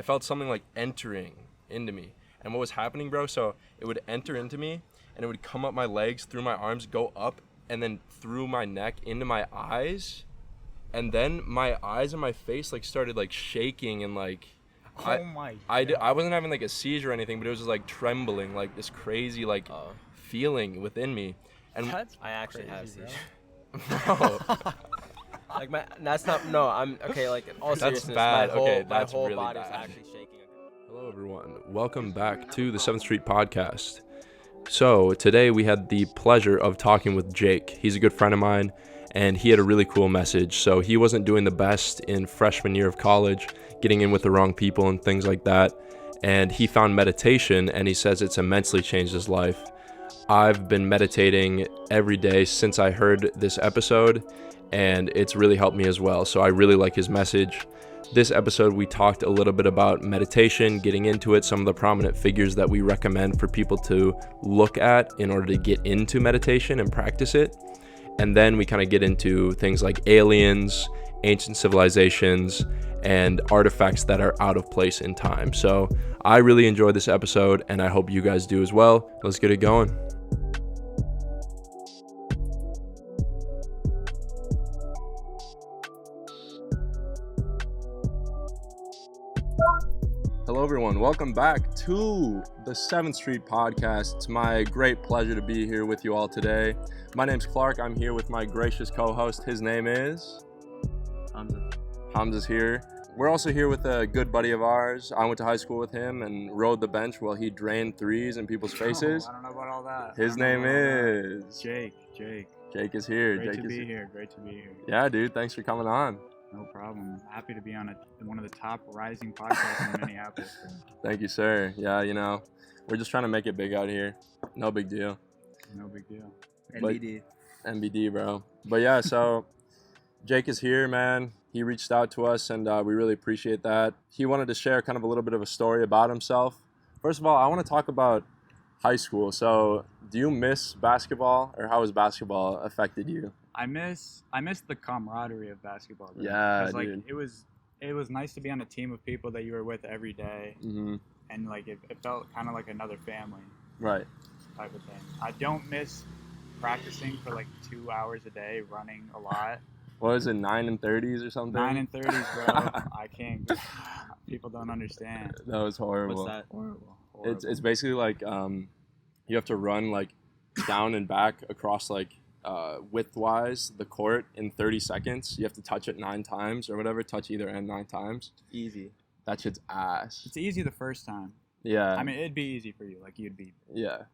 I felt something like entering into me. And what was happening, bro, so it would enter into me and it would come up my legs, through my arms, go up, and then through my neck into my eyes. And then my eyes and my face like started like shaking and like I wasn't having like a seizure or anything, but it was just like trembling, like this crazy like feeling within me. And I actually have seizures. bro. Like that's not no. I'm okay. Like in all That's seriousness, bad. my That's whole really body's bad. actually shaking. Hello everyone. Welcome back to the 7th Street Podcast. So today we had the pleasure of talking with Jake. He's a good friend of mine and he had a really cool message. So he wasn't doing the best in freshman year of college, getting in with the wrong people and things like that. And he found meditation and he says it's immensely changed his life. I've been meditating every day since I heard this episode and it's really helped me as well. So I really like his message. This episode, we talked a little bit about meditation, getting into it, some of the prominent figures that we recommend for people to look at in order to get into meditation and practice it. And then we kind of get into things like aliens, ancient civilizations, and artifacts that are out of place in time. So I really enjoyed this episode, and I hope you guys do as well. Let's get it going. Hello everyone, welcome back to the 7th Street Podcast. It's my great pleasure to be here with you all today. My name's Clark. I'm here with my gracious co-host. His name is? Hamza. Hamza's here. We're also here with a good buddy of ours. I went to high school with him and rode the bench while he drained threes in people's faces. I don't know about all that. His name is? Jake. Jake is here. Great to be here. Yeah, dude. Thanks for coming on. No problem. Happy to be on one of the top rising podcasts in Minneapolis. Thank you, sir. Yeah, you know, we're just trying to make it big out here. No big deal. NBD, bro. But yeah, so Jake is here, man. He reached out to us, and we really appreciate that. He wanted to share kind of a little bit of a story about himself. First of all, I want to talk about high school. So do you miss basketball, or how has basketball affected you? I miss the camaraderie of basketball. Though. Yeah, like, dude. It was nice to be on a team of people that you were with every day, and like it felt kind of like another family. Right. Type of thing. I don't miss practicing for like 2 hours a day, running a lot. What is it, 9 and 30s or something? 9 and 30s, bro. I can't. People don't understand. That was horrible. What's that? Horrible. It's basically like you have to run like down and back across like width-wise the court in 30 seconds. You have to touch it 9 times or whatever. Touch either end 9 times. Easy. That shit's ass. It's easy the first time. Yeah. I mean, it'd be easy for you. Like, you'd be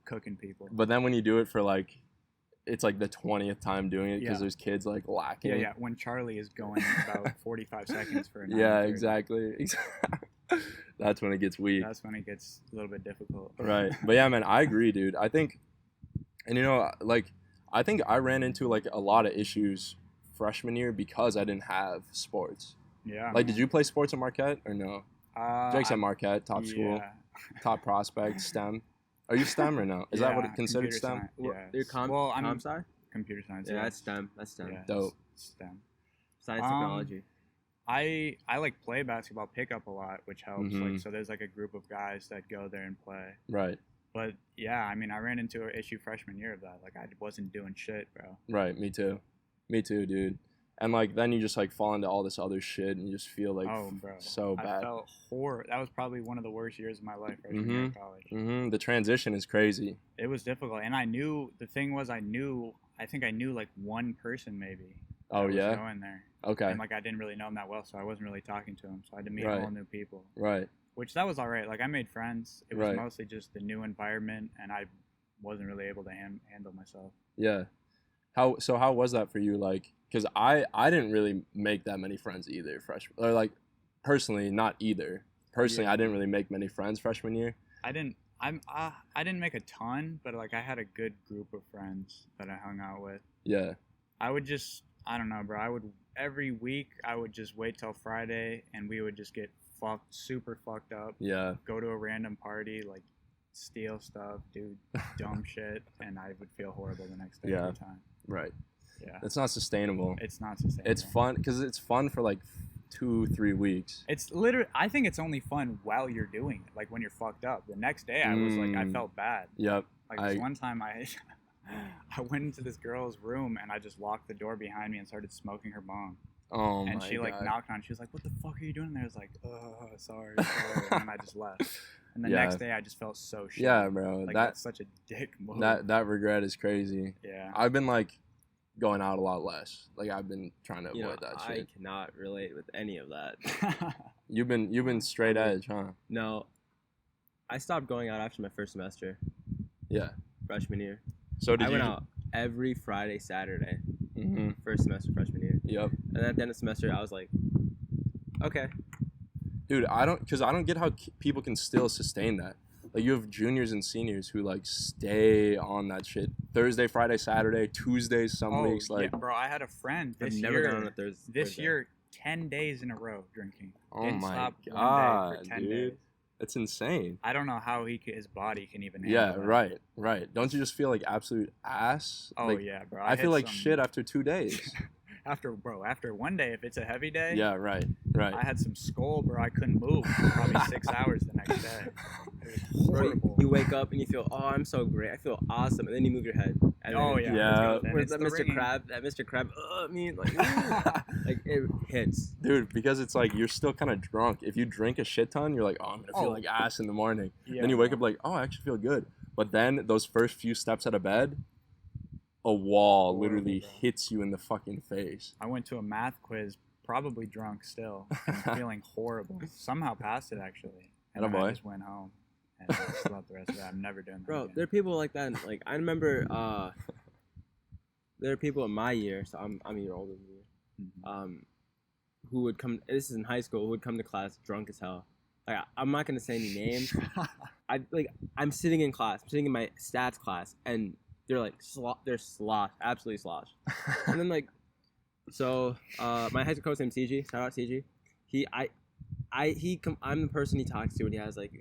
cooking people. But then when you do it for like, it's like the 20th time doing it because there's kids like lacking. Yeah. When Charlie is going about 45 seconds for a 9:30. Yeah, exactly. That's when it gets weak. That's when it gets a little bit difficult. Right. But yeah, man, I agree, dude. I think, and you know, like, I think I ran into like a lot of issues freshman year because I didn't have sports. Yeah. Like, did you play sports at Marquette or no? Jake's at Marquette, top school, top prospect, STEM. Are you STEM or no? Is that what it considered STEM? You're I'm sorry? Computer science. Yeah, that's STEM. Yeah, dope. STEM. Science, technology. I like play basketball pickup a lot, which helps. Mhm. Like, so there's like a group of guys that go there and play. Right. But yeah, I mean, I ran into an issue freshman year of that. Like, I wasn't doing shit, bro. Right. Me too, dude. And like then you just like fall into all this other shit and you just feel like so bad. I felt horrible. That was probably one of the worst years of my life freshman year of college. The transition is crazy. It was difficult, and I think I knew like one person maybe. Oh yeah. Going there. Okay. And like I didn't really know him that well, so I wasn't really talking to him. So I had to meet all new people. Right. Which that was all right. Like I made friends. It was mostly just the new environment, and I wasn't really able to handle myself. Yeah. How was that for you? Like, because I didn't really make that many friends either freshman, or like personally not either. Personally, I didn't really make many friends freshman year. I didn't make a ton, but like I had a good group of friends that I hung out with. Yeah. I don't know, bro. Every week I would just wait till Friday and we would just get super fucked up. Yeah. Go to a random party, like steal stuff, do dumb shit, and I would feel horrible the next day every time. Right. Yeah. It's not sustainable. It's not sustainable. It's fun because it's fun for like 2-3 weeks. It's literally. I think it's only fun while you're doing it. Like when you're fucked up. The next day, I was like, I felt bad. Yep. Like this one time, I went into this girl's room and I just locked the door behind me and started smoking her bong. Oh and my she like God. knocked on. She was like, "What the fuck are you doing there?" I was like, sorry." And then I just left. And the Yeah. next day, I just felt so shitty. Yeah, bro. Like that's that's such a dick move. that regret is crazy. Yeah. I've been like going out a lot less. Like I've been trying to You know, avoid that I shit. cannot relate with any of that. You've been straight edge, huh? No, I stopped going out after my first semester, Yeah. freshman year. So did I you? went out every Friday, Saturday, Mm-hmm. first semester, freshman year. Yep. And then at the end of the semester, I was like, okay. Dude, I don't get how people can still sustain that. Like you have juniors and seniors who like stay on that shit Thursday, Friday, Saturday, Tuesdays some weeks. Like, yeah, bro, I had a friend I've this never year. gone on a Thursday. This year, 10 days in a row drinking. oh Didn't my stop God, 1 day for 10 dude, days. that's insane. I don't know how his body can even handle Yeah, that. right. Don't you just feel like absolute ass? Oh like, yeah, bro. I feel hit like some- shit after 2 days. After 1 day, if it's a heavy day. Yeah, right. I had some skull, bro. I couldn't move for probably 6 hours the next day. It was Bro, horrible. you wake up and you feel, oh, I'm so great. I feel awesome. And then you move your head. And Oh then, yeah. Yeah. let's go then. Where's It's that the Mr. ringing. Crab? That Mr. Crab, I mean, like, like it hits. Dude, because it's like you're still kind of drunk. If you drink a shit ton, you're like, oh, I'm gonna feel Oh. like ass in the morning. Yeah, Then you wake bro. up like, oh, I actually feel good. But then those first few steps out of bed, a wall Horrible, literally bro. hits you in the fucking face. I went to a math quiz, probably drunk still, and feeling horrible. Somehow passed it actually, and then Attaboy. I just went home and I slept the rest of it. I'm never doing that Bro, again. there are people like that. Like, I remember, there are people in my year, so I'm a year older than you, Mhm. who would come, this is in high school, who would come to class drunk as hell. Like, I'm not going to say any names. I'm sitting in class, I'm sitting in my stats class, and they're like, they're slosh, absolutely slosh. And then like, so my high school coach named CG, shout out CG. I'm the person he talks to when he has like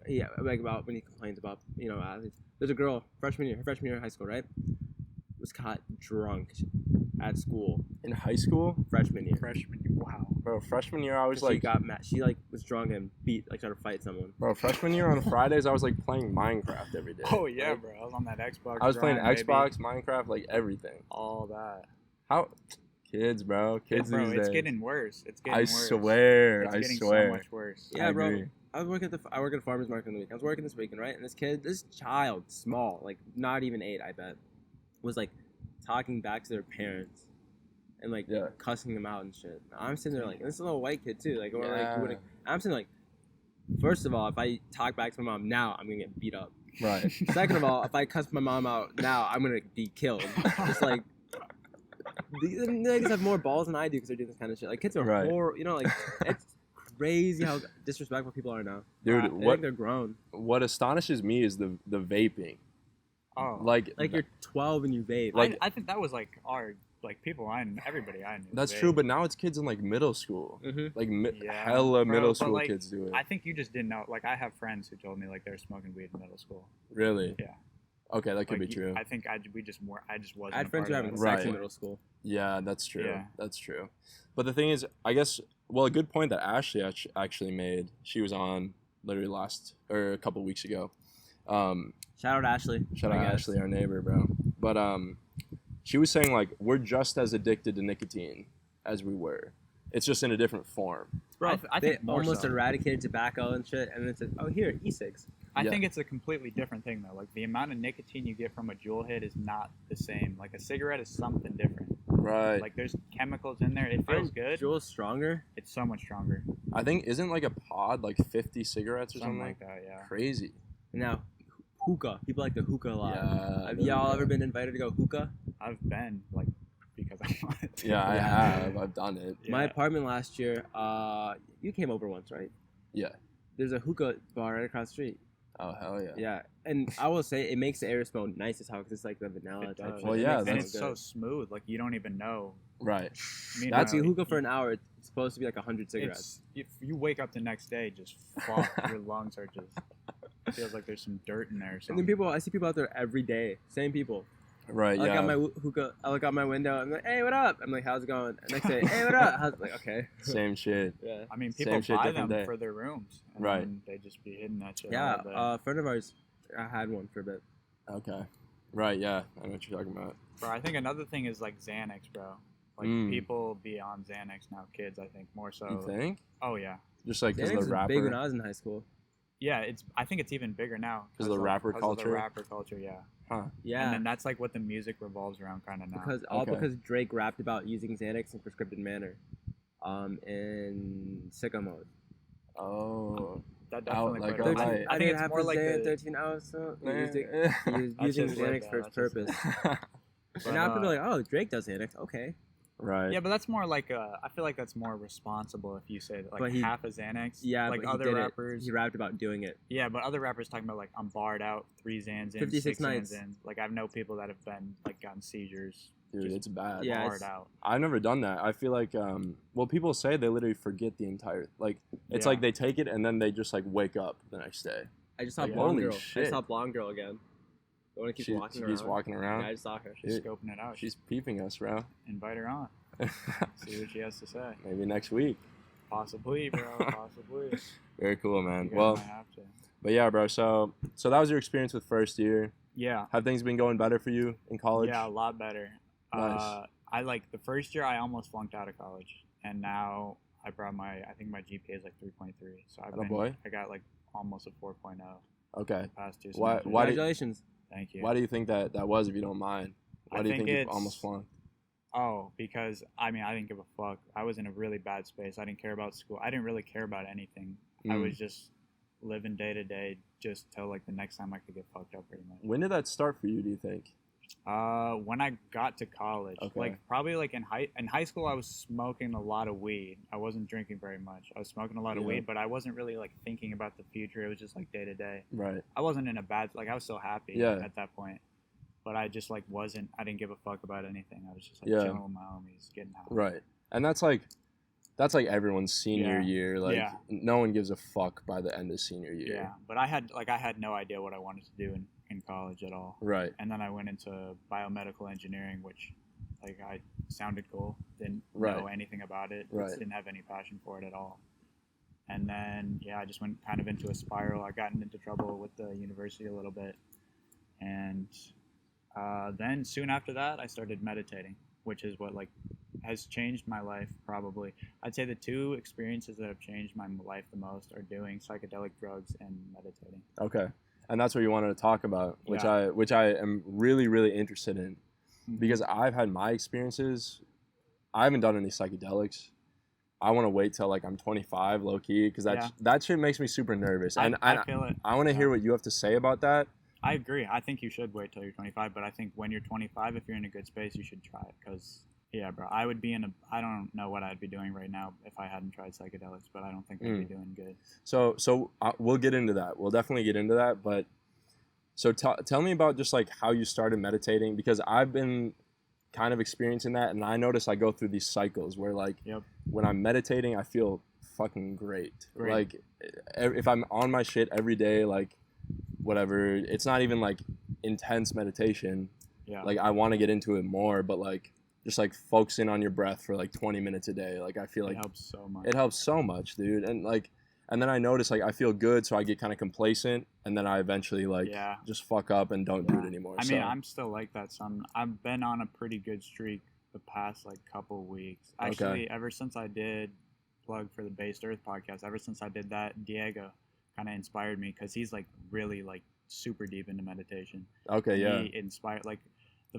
about when he complains about athletes. There's a girl her freshman year of high school, right? Was caught drunk at school In high school, freshman year. Freshman year, wow. bro, freshman year I was 'Cause she like, got mad. She like was drunk and tried to fight someone. bro, freshman year on Fridays I was like playing Minecraft every day. Oh yeah, Like, bro. I was on that Xbox. I was playing grind, baby. Xbox, Minecraft, like everything. All that. How kids, bro, kids Bro, these it's days. getting worse. It's getting I worse. swear, It's I getting swear. so much worse. Yeah, I bro. agree. I work at a farmer's market in the week. I was working this weekend, right? And this child, small, like not even 8, I bet, was like talking back to their parents and like Yeah. cussing them out and shit. I'm sitting there like, and this is a little white kid too. Like, Yeah. I'm sitting like, first of all, if I talk back to my mom now, I'm gonna get beat up. Right. Second of all, if I cuss my mom out now, I'm gonna be killed. It's like these niggas have more balls than I do because they're doing this kind of shit. Like kids are Right. like it's crazy how disrespectful people are now. Dude, They think what they're grown. astonishes me is the vaping. Oh. Like Like you're 12 and you vape. Like- I think that was like people everybody I knew. that's they- true, but now it's kids in like middle school. Mm-hmm. Like Yeah, hella bro, middle but, school like, kids do it. I think you just didn't know. Like I have friends who told me like they were smoking weed in middle school. Really? Yeah. Okay, that could Like, be true. I think I just wasn't. I had a friends part who were of having that. sex in Right. middle school. Yeah, that's true. Yeah. That's true. But the thing is, I guess, well, a good point that Ashley actually made. She was on literally a couple weeks ago. Shout out Ashley. Shout I out guess. Ashley, our neighbor, bro. But she was saying like we're just as addicted to nicotine as we were. It's just in a different form. Bro, I they think more almost so. eradicated tobacco and shit, and then it's like, oh here, e-cigs. I Yeah. think it's a completely different thing though. Like the amount of nicotine you get from a Juul hit is not the same. Like a cigarette is something different. Right. Like there's chemicals in there. It feels good. Juul's stronger. It's so much stronger. I think isn't like a pod like 50 cigarettes or Something something? like that. Yeah. Crazy. Now, hookah. People like to hookah a lot. Yeah. Have y'all ever been invited to go hookah? I've been like because I wanted to. Yeah, I Yeah. have. I've done it. Yeah. My apartment last year, you came over once, right? Yeah. There's a hookah bar right across the street. Oh hell yeah. Yeah, and I will say it makes the air smell nice as hell because it's like the vanilla It type does. shit. Well, It yeah, makes it and that's it's smell so good. smooth. Like you don't even know. Right. Meanwhile, That's you hookah for an hour. It's supposed to be like 100 cigarettes. If you wake up the next day, just fuck, your lungs are just feels like there's some dirt in there or And something. then I see people out there every day. Same people. Right. I look Yeah. out my hookah. I look out my window. I'm like, hey, what up? I'm like, how's it going? And next day, hey, what up? How's like, okay. Same shit. Yeah. I mean, Same people shit, buy different them day. for their rooms, and Right. then they just be hitting that shit. Yeah. all day. A friend of ours, I had one for a bit. Okay. Right. Yeah. I know what you're talking about. Bro, I think another thing is like Xanax, bro. Like people be on Xanax now, kids. I think more so. You think? Oh yeah. Just like because Xanax the was rapper. big when I was in high school. Yeah, I think it's even bigger now. 'Cause of the rapper Of culture? the rapper culture, yeah. Huh. Yeah. And then that's like what the music revolves around kind of now. Because Drake rapped about using Xanax in prescriptive manner, in sicko mode. Oh. That definitely like played a a role. light. I think it's more like the 13 hours. So he was That's using just lit, Xanax though. for its That's just purpose. But, And now people are like, oh, Drake does Xanax. Okay. Right. yeah, but that's more like I feel like that's more responsible if you say that, like But he- half a Xanax. Yeah, like but he other did rappers. He rapped about doing it. Yeah, but other rappers talking about like I'm barred out, 3 Xans in, 56 6 nights. Xans in. Like I know people that have been like gotten seizures. Dude, just it's bad. Yeah, barred out. I've never done that. I feel like, well, people say they literally forget the entire, like, it's Yeah. like they take it and then they just like wake up the next day. I just saw Yeah. Blonde Holy Girl. I shit. just saw Blonde Girl again. The one that keeps walking around. She's walking around. Yeah, I just saw her. She's Dude, scoping it out. She's peeping us, bro. Invite her on. See what she has to say. Maybe next week. Possibly, bro. Possibly. Very cool, man. You guys Well, might have to. but yeah, bro. So that was your experience with first year. Yeah. Have things been going better for you in college? Yeah, a lot better. Nice. I like the first year I almost flunked out of college, and now I think my GPA is like 3.3. So I got like almost a 4.0 Okay. past 2 Why? semesters. Congratulations. Thank you. Why do you think that was, if you don't mind? Why I do you think you it's- almost flunked? Oh, because I mean I didn't give a fuck. I was in a really bad space. I didn't care about school. I didn't really care about anything. I Mm. was just living day to day, just till like the next time I could get fucked up, pretty much. When did that start for you, do you think? When I got to college, Okay. like probably like in high school, I was smoking a lot of weed. I wasn't drinking very much. I was smoking a lot of Yeah. weed, but I wasn't really like thinking about the future. It was just like day to day. Right. I wasn't in a bad I was still happy Yeah. at that point, but I just like wasn't. I didn't give a fuck about anything. I was just like Yeah. chilling with my homies, getting out. Right. And that's like everyone's senior Yeah. year. Like Yeah. no one gives a fuck by the end of senior year. Yeah, but I had no idea what I wanted to do in college at all. Right. And then I went into biomedical engineering, which like I sounded cool. Didn't Right. know anything about it. Right. Just didn't have any passion for it at all. And then I just went kind of into a spiral. I got into trouble with the university a little bit, and then soon after that, I started meditating, which is what like has changed my life. Probably, I'd say the two experiences that have changed my life the most are doing psychedelic drugs and meditating. Okay. And that's what you wanted to talk about, which Yeah. I am really, really interested in, Mhm. because I've had my experiences. I haven't done any psychedelics. I want to wait till like I'm 25, low key, because that shit makes me super nervous. And I feel it. I want to hear what you have to say about that. I agree. I think you should wait till you're 25, but I think when you're 25, if you're in a good space, you should try it. Because, yeah, bro, I don't know what I'd be doing right now if I hadn't tried psychedelics, but I don't think I'd be doing good. So we'll get into that. We'll definitely get into that. But so tell me about just like how you started meditating, because I've been kind of experiencing that, and I notice I go through these cycles where like Yep. when I'm meditating, I feel fucking great. Great. Like if I'm on my shit every day, like whatever, it's not even like intense meditation. Yeah. Like I want to get into it more, but like just like focusing on your breath for like 20 minutes a day, like I feel like it helps so much. it helps so much, dude. And then I notice like I feel good, so I get kind of complacent, and then I eventually like Yeah. just fuck up and don't do Yeah. it anymore. I mean, I'm still like that, son. I've been on a pretty good streak the past like couple weeks. Actually, ever since I did plug for the Based Earth podcast, ever since I did that, Diego kind of inspired me because he's like really like super deep into meditation. Okay, yeah. He inspired like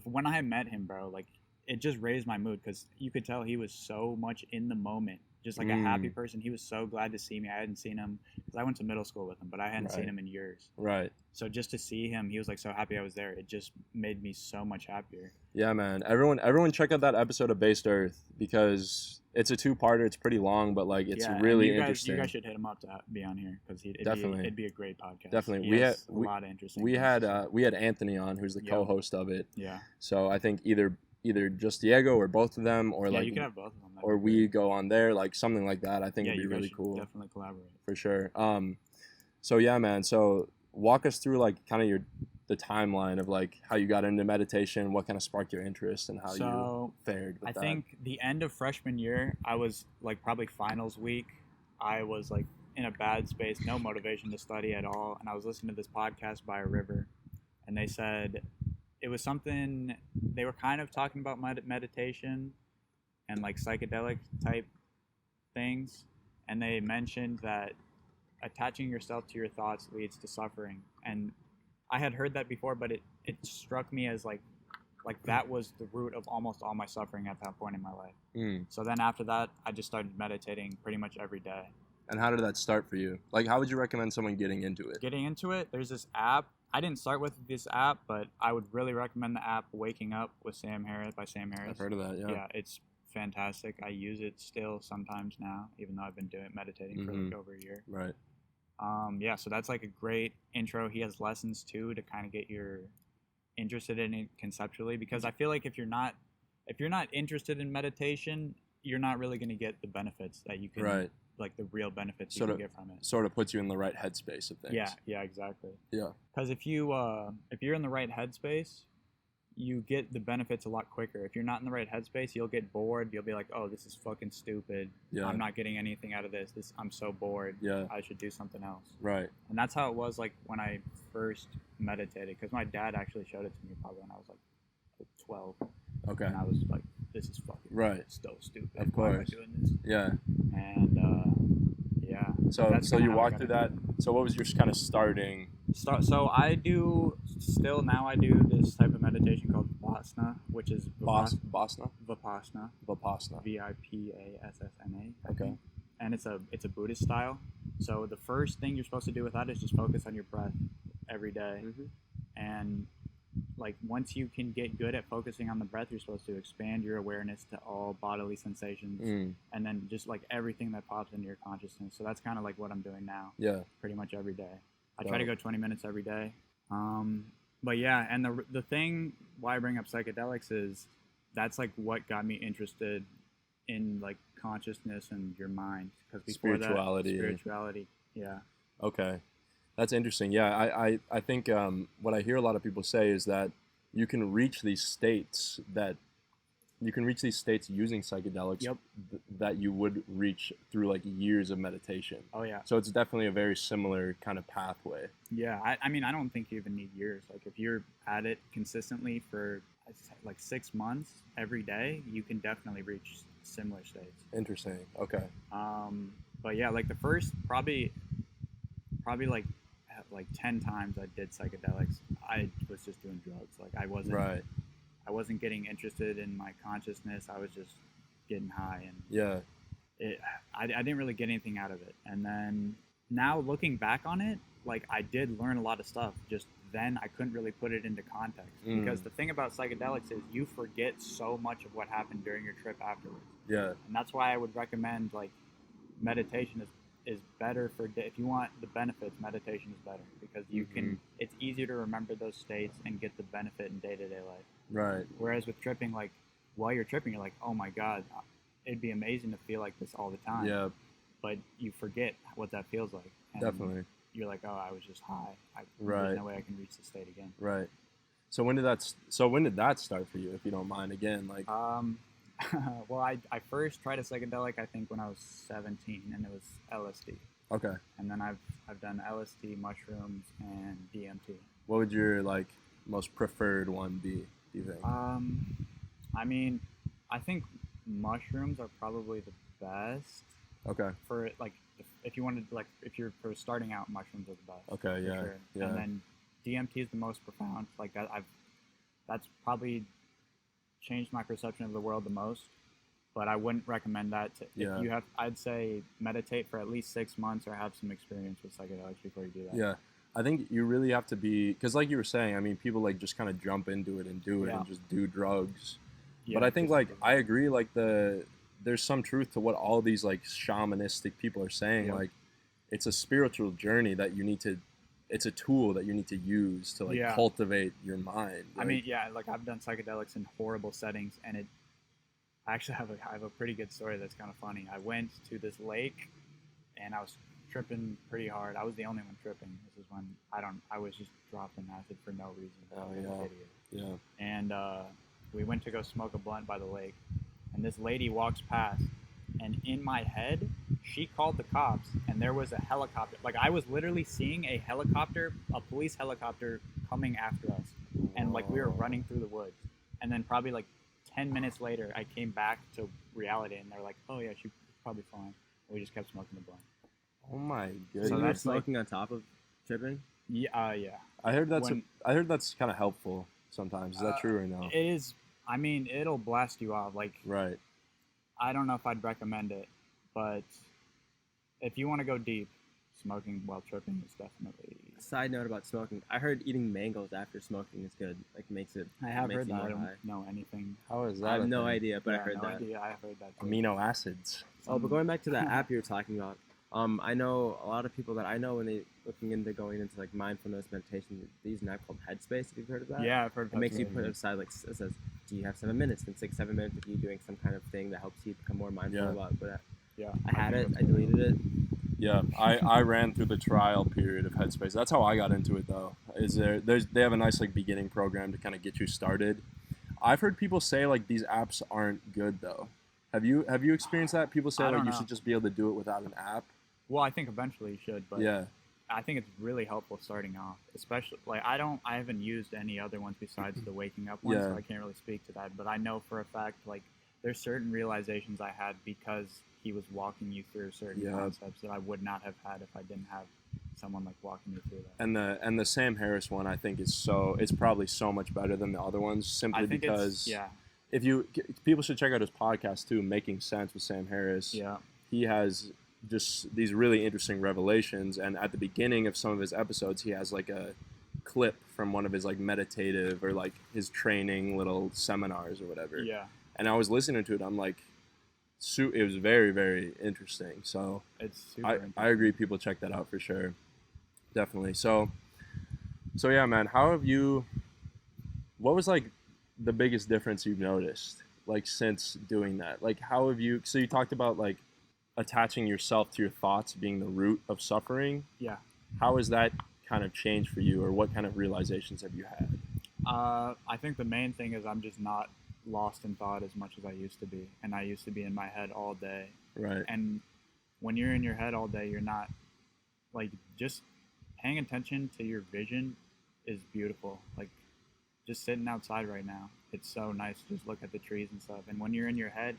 when I met him, bro. Like it just raised my mood because you could tell he was so much in the moment, just like a happy person. He was so glad to see me. I hadn't seen him because I went to middle school with him, but I hadn't seen Right. him in years. Right. So just to see him, he was like so happy I was there. It just made me so much happier. Yeah, man. Everyone check out that episode of Based Earth, because it's a 2-parter. It's pretty long, but like it's and really you interesting. guys should hit him up to be on here because Definitely. it'd be a great podcast. Definitely. He has a lot of interesting. we things had to say. we had Anthony on, who's the Yep. co-host of it. Yeah. So I think either just Diego or both of them, or Yeah, like you can have both of them. That'd or be we great. go on there, like something like that. I think Yeah, it'd you be guys really should cool definitely collaborate. for sure. So yeah, man. So walk us through like kind of your the timeline of like how you got into meditation, what kind of sparked your interest, and how you fared with I that. think the end of freshman year, I was like probably finals week. I was like in a bad space, no motivation to study at all. And I was listening to this podcast by a river, and they said it was something, they were kind of talking about meditation and like psychedelic type things. And they mentioned that attaching yourself to your thoughts leads to suffering. And I had heard that before, but it struck me as like that was the root of almost all my suffering at that point in my life. So then after that, I just started meditating pretty much every day. And how did that start for you? Like, how would you recommend someone getting into it? Getting into it, there's this app. I didn't start with this app, but I would really recommend the app Waking Up with Sam Harris by Sam Harris. I've heard of that, yeah. Yeah, it's fantastic. I use it still sometimes now, even though I've been meditating for like over a year. Right. Yeah, so that's like a great intro. He has lessons too to kind of get you interested in it conceptually, because I feel like if you're not interested in meditation, you're not really going to get the benefits that you can, like the real benefits you can get from it. Sort of puts you in the right headspace of things. Yeah, exactly. Yeah. Because if you're in the right headspace, you get the benefits a lot quicker. If you're not in the right headspace, you'll get bored. You'll be like, oh, this is fucking stupid. Yeah. I'm not getting anything out of this. I'm so bored. Yeah. I should do something else. Right. And that's how it was like when I first meditated, because my dad actually showed it to me probably when I was like 12. Okay. And I was like, this is fucking so stupid. Of course. Why am I doing this? Yeah. And yeah. So you walked through that. So what was your kind of starting? So I do this type of meditation called Vipassana, which is Vipassana. Vipassana. Vipassana. Okay. And it's a Buddhist style. So the first thing you're supposed to do with that is just focus on your breath every day. And like once you can get good at focusing on the breath, you're supposed to expand your awareness to all bodily sensations, and then just like everything that pops into your consciousness. So that's kind of like what I'm doing now. Yeah. Pretty much every day. I try to go 20 minutes every day. But yeah, and the thing why I bring up psychedelics is that's like what got me interested in like consciousness and your mind, because before spirituality. Yeah. Okay. That's interesting. Yeah, I think what I hear a lot of people say is that you can reach these states using psychedelics that you would reach through like years of meditation. Oh yeah. So it's definitely a very similar kind of pathway. Yeah, I mean, I don't think you even need years. Like if you're at it consistently for like 6 months every day, you can definitely reach similar states. Interesting. Okay. But yeah, like the first probably like 10 times I did psychedelics, I was just doing drugs. Like I wasn't getting interested in my consciousness. I was just getting high, and I didn't really get anything out of it. And then now looking back on it, like I did learn a lot of stuff. Just then I couldn't really put it into context, because the thing about psychedelics is you forget so much of what happened during your trip afterwards. Yeah. And that's why I would recommend like meditation is better for if you want the benefits. Meditation is better because you can. It's easier to remember those states and get the benefit in day-to-day life. Right. Whereas with tripping, like while you're tripping, you're like, oh my god, it'd be amazing to feel like this all the time. Yeah. But you forget what that feels like. And definitely. You're like, oh, I was just high. There's no way I can reach the state again. Right. So when did that start for you, if you don't mind? Again, like. Well, I first tried a psychedelic, I think, when I was 17, and it was LSD. Okay. And then I've done LSD, mushrooms, and DMT. What would your like most preferred one be, do you think? I mean, I think mushrooms are probably the best. Okay. For like, if you wanted to, like, if you're for starting out, mushrooms are the best. Okay. Yeah. Sure. Yeah. And then DMT is the most profound. Like that's probably changed my perception of the world the most, but I wouldn't recommend that if you have. I'd say meditate for at least 6 months or have some experience with psychedelics before you do that. Yeah, I think you really have to be, because like you were saying, I mean, people like just kind of jump into it and do it and just do drugs. Yeah, but I think like I agree, like there's some truth to what all these like shamanistic people are saying. Like it's a spiritual journey that you need to. It's a tool that you need to use to like cultivate your mind. Like, I mean, like I've done psychedelics in horrible settings, and I actually have a pretty good story that's kind of funny. I went to this lake, and I was tripping pretty hard. I was the only one tripping. This is when I was just dropping acid for no reason. Oh, Like an yeah. idiot. Yeah. And we went to go smoke a blunt by the lake, and this lady walks past, and in my head, she called the cops, and there was a helicopter. Like, I was literally seeing a police helicopter coming after us, and like we were running through the woods. And then probably like 10 minutes later, I came back to reality, and they're like, "Oh yeah, she's probably fine." And we just kept smoking the blunt. Oh my So goodness. you were that's like- smoking on top of tripping? Yeah, yeah. I heard when- that's kind of helpful sometimes. Is that true or no? It is. I mean, it'll blast you off. Like, Right. I don't know if I'd recommend it, but if you want to go deep, smoking while tripping is definitely. Side note about smoking: I heard eating mangoes after smoking is good. Like makes it. I have makes heard you that. I more don't high. know anything. How is that? I have a no thing? idea, but I Yeah, heard no that. idea. I have heard that. Too. Amino acids. Oh, but going back to that app you were talking about, I know a lot of people that I know when they looking into going into like mindfulness meditation, they use an app called Headspace. Have you heard of that? Yeah, I've heard. It makes you that. put aside like it says, do you have 7 minutes? And it's like 7 minutes of you doing some kind of thing that helps you become more mindful Yeah. about. But Yeah, I had it. think I deleted it. Yeah, I ran through the trial period of Headspace. That's how I got into it, though. They have a nice like beginning program to kind of get you started. I've heard people say like these apps aren't good though. Have you experienced that? People say I like don't you know. should just be able to do it without an app. Well, I think eventually you should, but Yeah, I think it's really helpful starting off. Especially like I haven't used any other ones besides the waking up ones, Yeah. so I can't really speak to that. But I know for a fact like there's certain realizations I had because he was walking you through certain Yeah. concepts that I would not have had if I didn't have someone like walking me through that. and the Sam Harris one I think it's probably so much better than the other ones simply I think because yeah, if people should check out his podcast too, Making Sense with Sam Harris. yeah, He has just these really interesting revelations, and at the beginning of some of his episodes he has like a clip from one of his like meditative or like his training little seminars or whatever. yeah. And I was listening to it, I'm like it was very, very interesting. So It's super. I interesting. agree, people check that out for sure. Definitely. So yeah, man, what was like the biggest difference you've noticed like since doing that? Like how have you, so you talked about like attaching yourself to your thoughts being the root of suffering. Yeah. How has that kind of changed for you, or what kind of realizations have you had? I think the main thing is I'm just not lost in thought as much as I used to be, and I used to be in my head all day. Right. And when you're in your head all day, you're not like just paying attention to your vision is beautiful. Like just sitting outside right now, it's so nice to just look at the trees and stuff. And when you're in your head,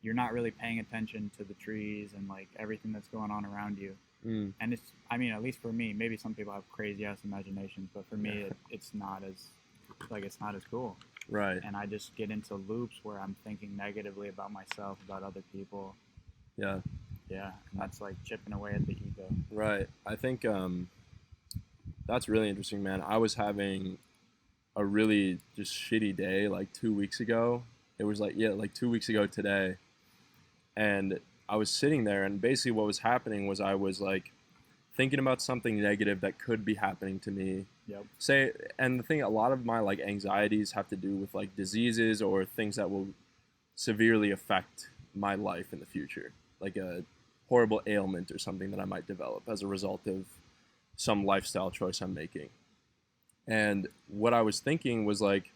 you're not really paying attention to the trees and like everything that's going on around you. Mm. And it's, I mean, at least for me, maybe some people have crazy ass imaginations, but for me, it's not as cool. Right. And I just get into loops where I'm thinking negatively about myself, about other people. Yeah. Yeah, and that's like chipping away at the ego. Right. I think that's really interesting, man. I was having a really just shitty day like 2 weeks ago. It was like 2 weeks ago today. And I was sitting there, and basically what was happening was I was like thinking about something negative that could be happening to me. Yep. And the thing, a lot of my like anxieties have to do with like diseases or things that will severely affect my life in the future, like a horrible ailment or something that I might develop as a result of some lifestyle choice I'm making. And what I was thinking was like,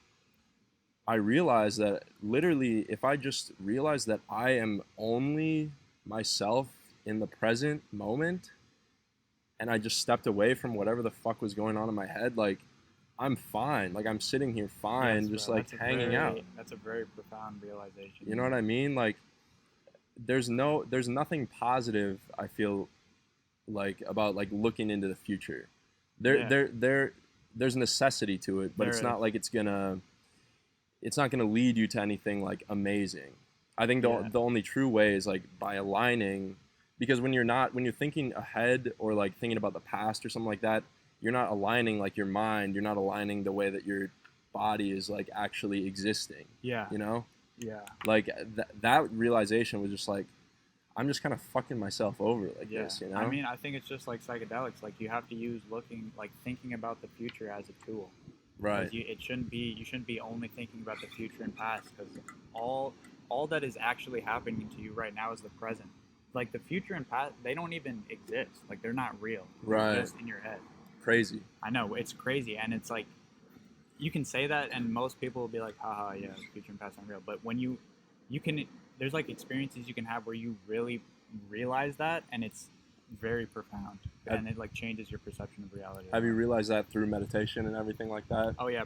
I realized that literally if I just realized that I am only myself in the present moment, and I just stepped away from whatever the fuck was going on in my head, like I'm fine. Like I'm sitting here fine, Yes, just bro. like hanging out. That's a very profound realization. You know what I mean? Like there's nothing positive I feel like about like looking into the future. There's necessity to it, but There it's is. not like it's not gonna lead you to anything like amazing. I think the only true way is like by aligning, because when you're thinking ahead or like thinking about the past or something like that, you're not aligning like your mind, you're not aligning the way that your body is like actually existing. Yeah. You know? Yeah. Like that realization was just like, I'm just kind of fucking myself over like this, you know? I mean, I think it's just like psychedelics. Like you have to use thinking about the future as a tool. Right. You shouldn't be only thinking about the future and past, because all that is actually happening to you right now is the present. like the future and past, they don't even exist. Like they're not real. Right. They're just in your head. Crazy. I know, it's crazy, and it's like you can say that, and most people will be like, haha, yeah, future and past aren't real. But when you can, there's like experiences you can have where you really realize that, and it's very profound, and it like changes your perception of reality. Have you realized that through meditation and everything like that? Oh yeah,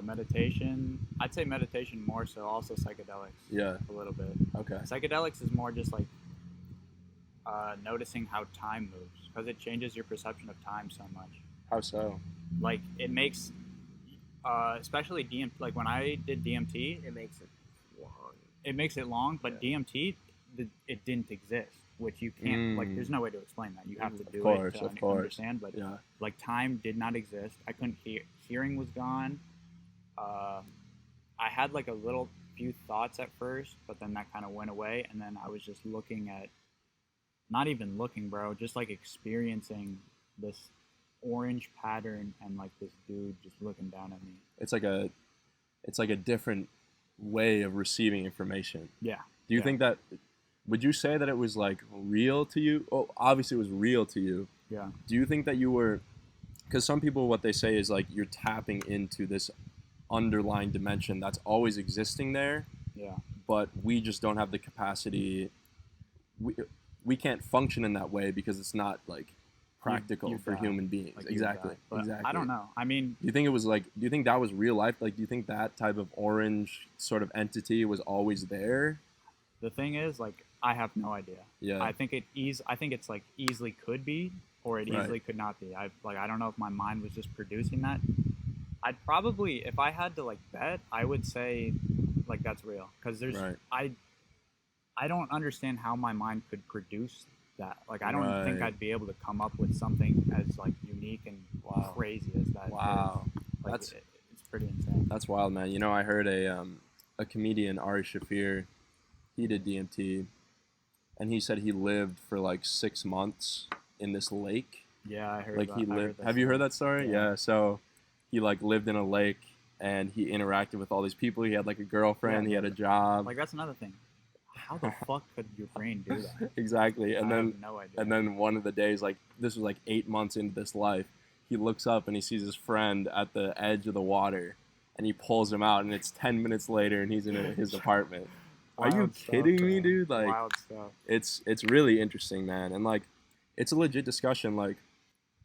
meditation. I'd say meditation more so. Also psychedelics. Yeah. A little bit. Okay. Psychedelics is more just like noticing how time moves, because it changes your perception of time so much. How so? Like it makes, especially DMT. Like when I did DMT, It makes it long. it makes it long, but DMT, it didn't exist, which you can't like. There's no way to explain that. You have to do it to understand. But yeah, like time did not exist. I couldn't hear. Hearing was gone. I had like a little few thoughts at first, but then that kind of went away, and then I was just looking at, not even looking, bro, just like experiencing this orange pattern and like this dude just looking down at me. it's like a different way of receiving information. Yeah. Do you think that? Would you say that it was like real to you? Oh, obviously it was real to you. Yeah. Do you think that you were? Because some people, what they say is like you're tapping into this underlying dimension that's always existing there. Yeah. But we just don't have the capacity. We can't function in that way because it's not like practical for human beings. Like exactly. Exactly. I don't know. I mean, do you think it was like? Do you think that was real life? Like, do you think that type of orange sort of entity was always there? the thing is, like, I have no idea. Yeah. I think it's like easily could be, or it easily could not be. I don't know if my mind was just producing that. I'd probably, if I had to like bet, I would say like that's real, because there's I don't understand how my mind could produce that. Like I don't think I'd be able to come up with something as like unique and crazy as that. Wow. Like, it's pretty insane. That's wild, man. You know, I heard a comedian, Ari Shafir, he did DMT, and he said he lived for like 6 months in this lake. Yeah, I heard. Like that. he lived. Have you heard that story? Yeah. So he like lived in a lake, and he interacted with all these people. He had like a girlfriend. He had a job. Like that's another thing. How the fuck could your brain do that? Exactly. And I then have no idea. and then one of the days, like this was like 8 months into this life, he looks up and he sees his friend at the edge of the water, and he pulls him out, and it's 10 minutes later, and he's in his apartment. Are you kidding me, dude? Like, wild stuff. It's really interesting, man, and like, it's a legit discussion. Like,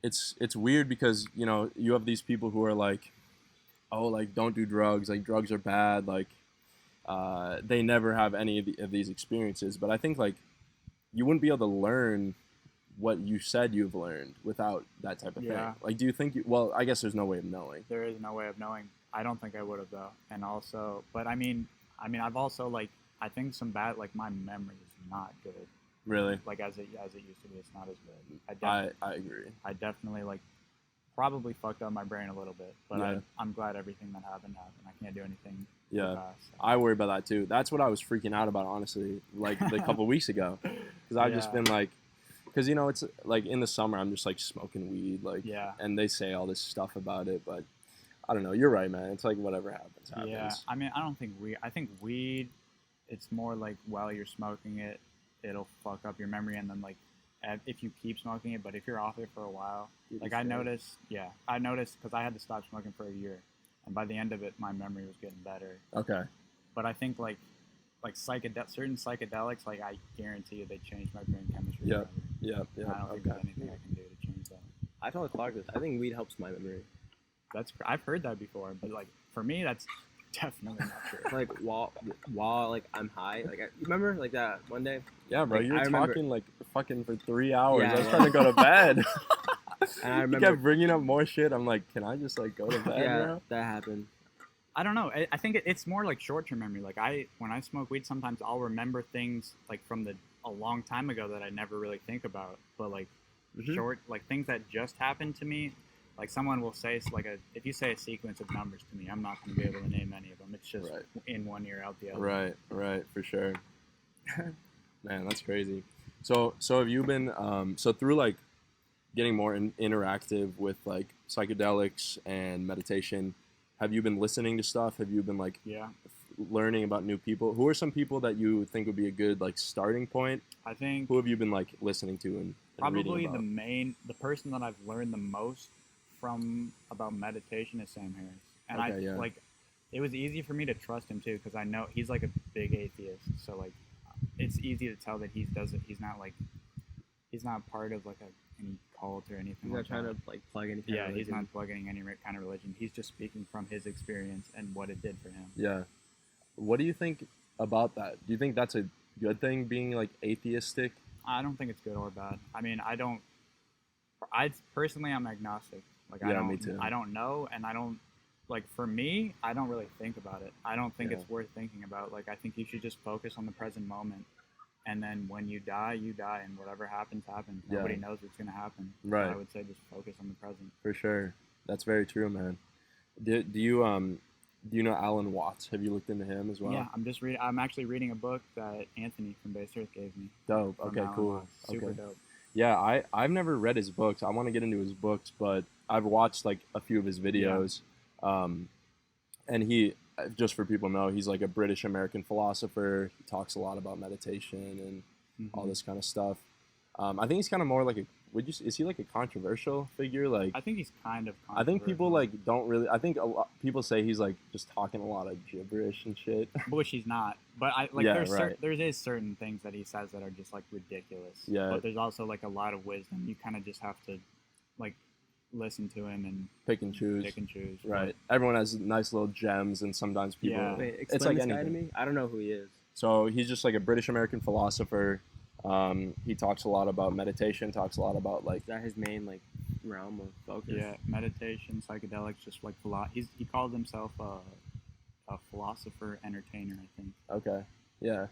it's weird because you know you have these people who are like, oh, like don't do drugs. Like drugs are bad. Like, they never have any of these experiences. But I think like, you wouldn't be able to learn what you said you've learned without that type of thing. Like, do you think well, I guess there's no way of knowing. There is no way of knowing. I don't think I would have though. And also, but I mean, I've also like, I think some bad, like my memory is not good. Really? Like as it used to be, it's not as good. I agree. I definitely like probably fucked up my brain a little bit, but I'm glad everything that happened. I can't do anything. Yeah, I worry about that too. That's what I was freaking out about, honestly, like a couple weeks ago, because I've just been like, because you know it's like in the summer I'm just like smoking weed, like, and they say all this stuff about it, but I don't know. You're right, man. It's like whatever happens. Yeah, I mean, I don't think weed. I think weed, it's more like while you're smoking it, it'll fuck up your memory, and then like if you keep smoking it, but if you're off it for a while, like I noticed because I had to stop smoking for a year, and by the end of it, my memory was getting better. Okay. But I think like certain psychedelics, like I guarantee you, they change my brain chemistry. Yeah. I don't think there's anything I can do to change that. I tell Clark this. I think weed helps my memory. I've heard that before, but like for me, that's definitely not true. Like while like I'm high, like you remember like that one day? Yeah, bro, like, you were talking like fucking for 3 hours. Yeah, I was trying to go to bed. And I remember you kept bringing up more shit. I'm like, can I just like go to bed? Yeah, bro? that happened. I don't know. I think it's more like short-term memory. Like when I smoke weed, sometimes I'll remember things like from a long time ago that I never really think about. But like short, like things that just happened to me. Like someone will say like if you say a sequence of numbers to me, I'm not going to be able to name any of them. It's just in one ear, out the other. Right, for sure. Man, that's crazy. So have you been so through like getting more interactive with like psychedelics and meditation? Have you been listening to stuff? Have you been like learning about new people, who are some people that you think would be a good like starting point? I think Who have you been like listening to and probably reading about? the person that I've learned the most from about meditation is Sam Harris. And Okay, yeah. like, it was easy for me to trust him too, because I know he's like a big atheist. So like, it's easy to tell that he's not part of like any cult or anything He's like not trying that. to like plug any kind of Yeah, religion. he's not plugging any kind of religion. He's just speaking from his experience and what it did for him. Yeah. What do you think about that? Do you think that's a good thing, being like atheistic? I don't think it's good or bad. I mean, I personally, I'm agnostic. Like, Yeah, me too. I don't know, and I don't, like, for me, I don't really think about it. I don't think Yeah. it's worth thinking about. Like, I think you should just focus on the present moment. And then when you die, and whatever happens, happens. Yeah. Nobody knows what's going to happen. Right. So I would say just focus on the present. For sure. That's very true, man. Do you know Alan Watts? Have you looked into him as well? Yeah, I'm actually reading a book that Anthony from Base Earth gave me. Dope. from Okay, Alan cool. Watts. Super Okay. dope. Yeah, I've never read his books. I want to get into his books, but I've watched like a few of his videos. And he, just for people to know, he's like a British American philosopher. He talks a lot about meditation and all this kind of stuff. I think he's kind of more like is he like a controversial figure? Like, I think he's kind of I think people controversial. like don't really. I think people say he's like just talking a lot of gibberish and shit. Which he's not. But I like Yeah, there's right. there's certain things that he says that are just like ridiculous. Yeah. But there's also like a lot of wisdom. You kind of just have to like listen to him and Pick and choose. pick and choose. Right. Everyone has nice little gems, and sometimes people. Yeah. Wait, It's explain like this guy to anything. me. I don't know who he is. So he's just like a British American philosopher. He talks a lot about meditation. Talks a lot about like. Is that his main like realm of focus? Yeah, meditation, psychedelics, just like he calls himself a philosopher entertainer, I think. Okay. Yeah.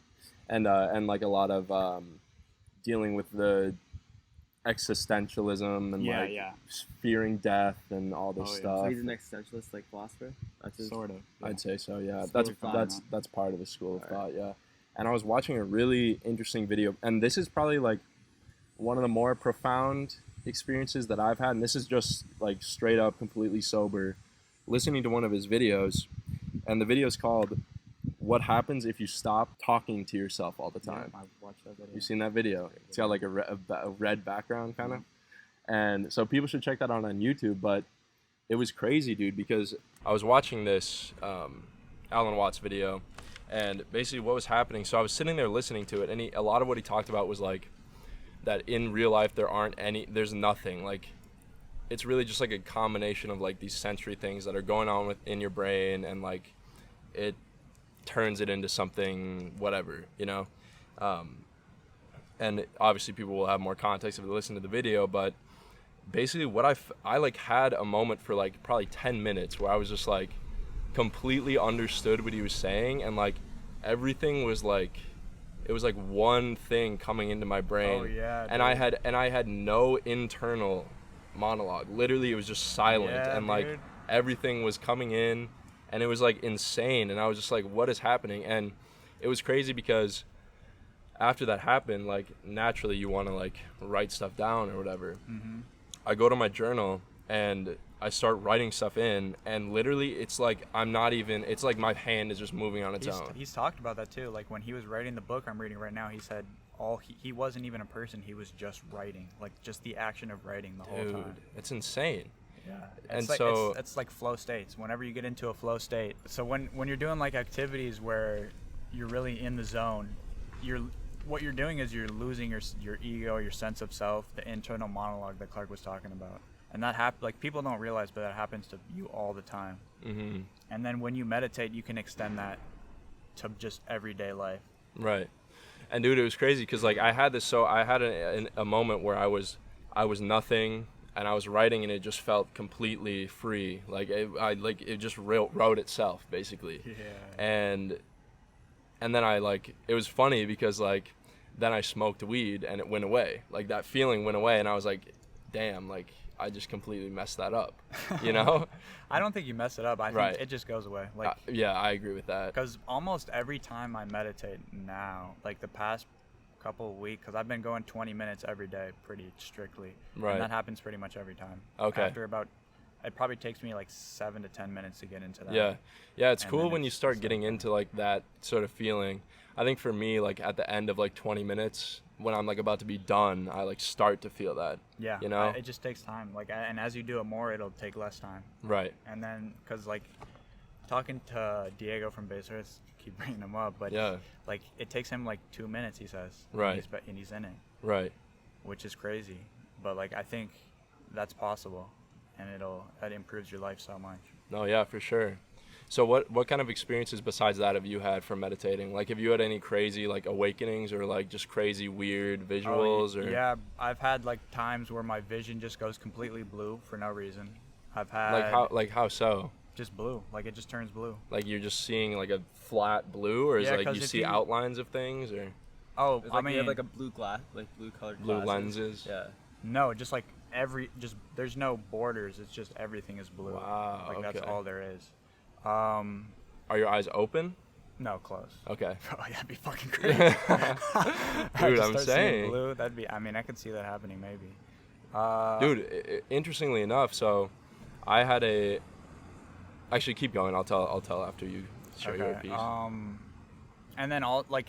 And like a lot of dealing with the existentialism and like fearing death and all this Oh, yeah. stuff. So he's an existentialist like philosopher. That's his. Sort of. Yeah. I'd say so. Yeah, School of thought, that's part of the school of Alright. thought. Yeah, and I was watching a really interesting video, and this is probably like one of the more profound experiences that I've had, and this is just like straight up, completely sober, listening to one of his videos, and the video is called "What Happens If You Stop Talking to Yourself All the Time." Yeah, I've watched that video. You've seen that video? It's got like a red background kind of, and so people should check that out on YouTube. But it was crazy, dude, because I was watching this Alan Watts video, and basically what was happening. So I was sitting there listening to it, and a lot of what he talked about was like that in real life there's nothing. Like, it's really just like a combination of like these sensory things that are going on within your brain, and like it turns it into something, whatever, you know. And obviously people will have more context if they listen to the video, but basically what I like had a moment for like probably 10 minutes where I was just like completely understood what he was saying, and like everything was like, it was like one thing coming into my brain. Oh, yeah, and I had no internal monologue. Literally it was just silent, Yeah, and like dude. everything was coming in, and it was like insane, and I was just like, what is happening? And it was crazy because after that happened, like naturally you want to like write stuff down or whatever. I go to my journal and I start writing stuff in, and literally it's like it's like my hand is just moving on its own. He's talked about that too. Like when he was writing the book I'm reading right now, he said he wasn't even a person. He was just writing, like just the action of writing the whole Dude, time. it's insane. Yeah, And it's like, so- it's like flow states. Whenever you get into a flow state, so when you're doing like activities where you're really in the zone, what you're doing is you're losing your ego, your sense of self, the internal monologue that Clark was talking about, and that like people don't realize, but that happens to you all the time. And then when you meditate, you can extend that to just everyday life. Right. And dude, it was crazy because like I had a moment where I was nothing, and I was writing, and it just felt completely free. Like it just wrote itself basically. Yeah. And then it was funny because like then I smoked weed and it went away. Like that feeling went away, and I was like, damn, like I just completely messed that up, you know? I don't think you mess it up. I think Right. it just goes away. Like yeah, I agree with that. because almost every time I meditate now, like the past couple of weeks, because I've been going 20 minutes every day pretty strictly. Right. And that happens pretty much every time. Okay. it probably takes me like 7 to 10 minutes to get into that. Yeah, it's And cool then when you it's start just getting like- into like that sort of feeling. I think for me, like at the end of like 20 minutes, when I'm like about to be done, I like start to feel that. Yeah, You know? it just takes time. Like, and as you do it more, it'll take less time. Right. And then, cause like talking to Diego from Base Earth, keep bringing him up, but Yeah. like it takes him like 2 minutes, he says. Right. And he's in it, Right. which is crazy. But like I think that's possible, and it improves your life so much. No, yeah, for sure. So what kind of experiences besides that have you had from meditating? Like, have you had any crazy like awakenings or like just crazy weird visuals or Yeah, I've had like times where my vision just goes completely blue for no reason. I've had like how so? just blue, like it just turns blue. Like you're just seeing like a flat blue, or is Yeah, like 'cause you if see you- outlines of things or Oh, It's I like mean, you have like a blue glass, like blue colored blue glasses. lenses? Yeah. no, just like there's no borders. It's just everything is blue. Wow, Like that's okay. all there is. Are your eyes open? No, close. Okay. Oh, yeah, that'd be fucking crazy. Dude, Just I'm start seeing saying. blue. That'd be. I mean, I could see that happening maybe. Dude, interestingly enough, so I had a. Actually, keep going. I'll tell after you share your piece. And then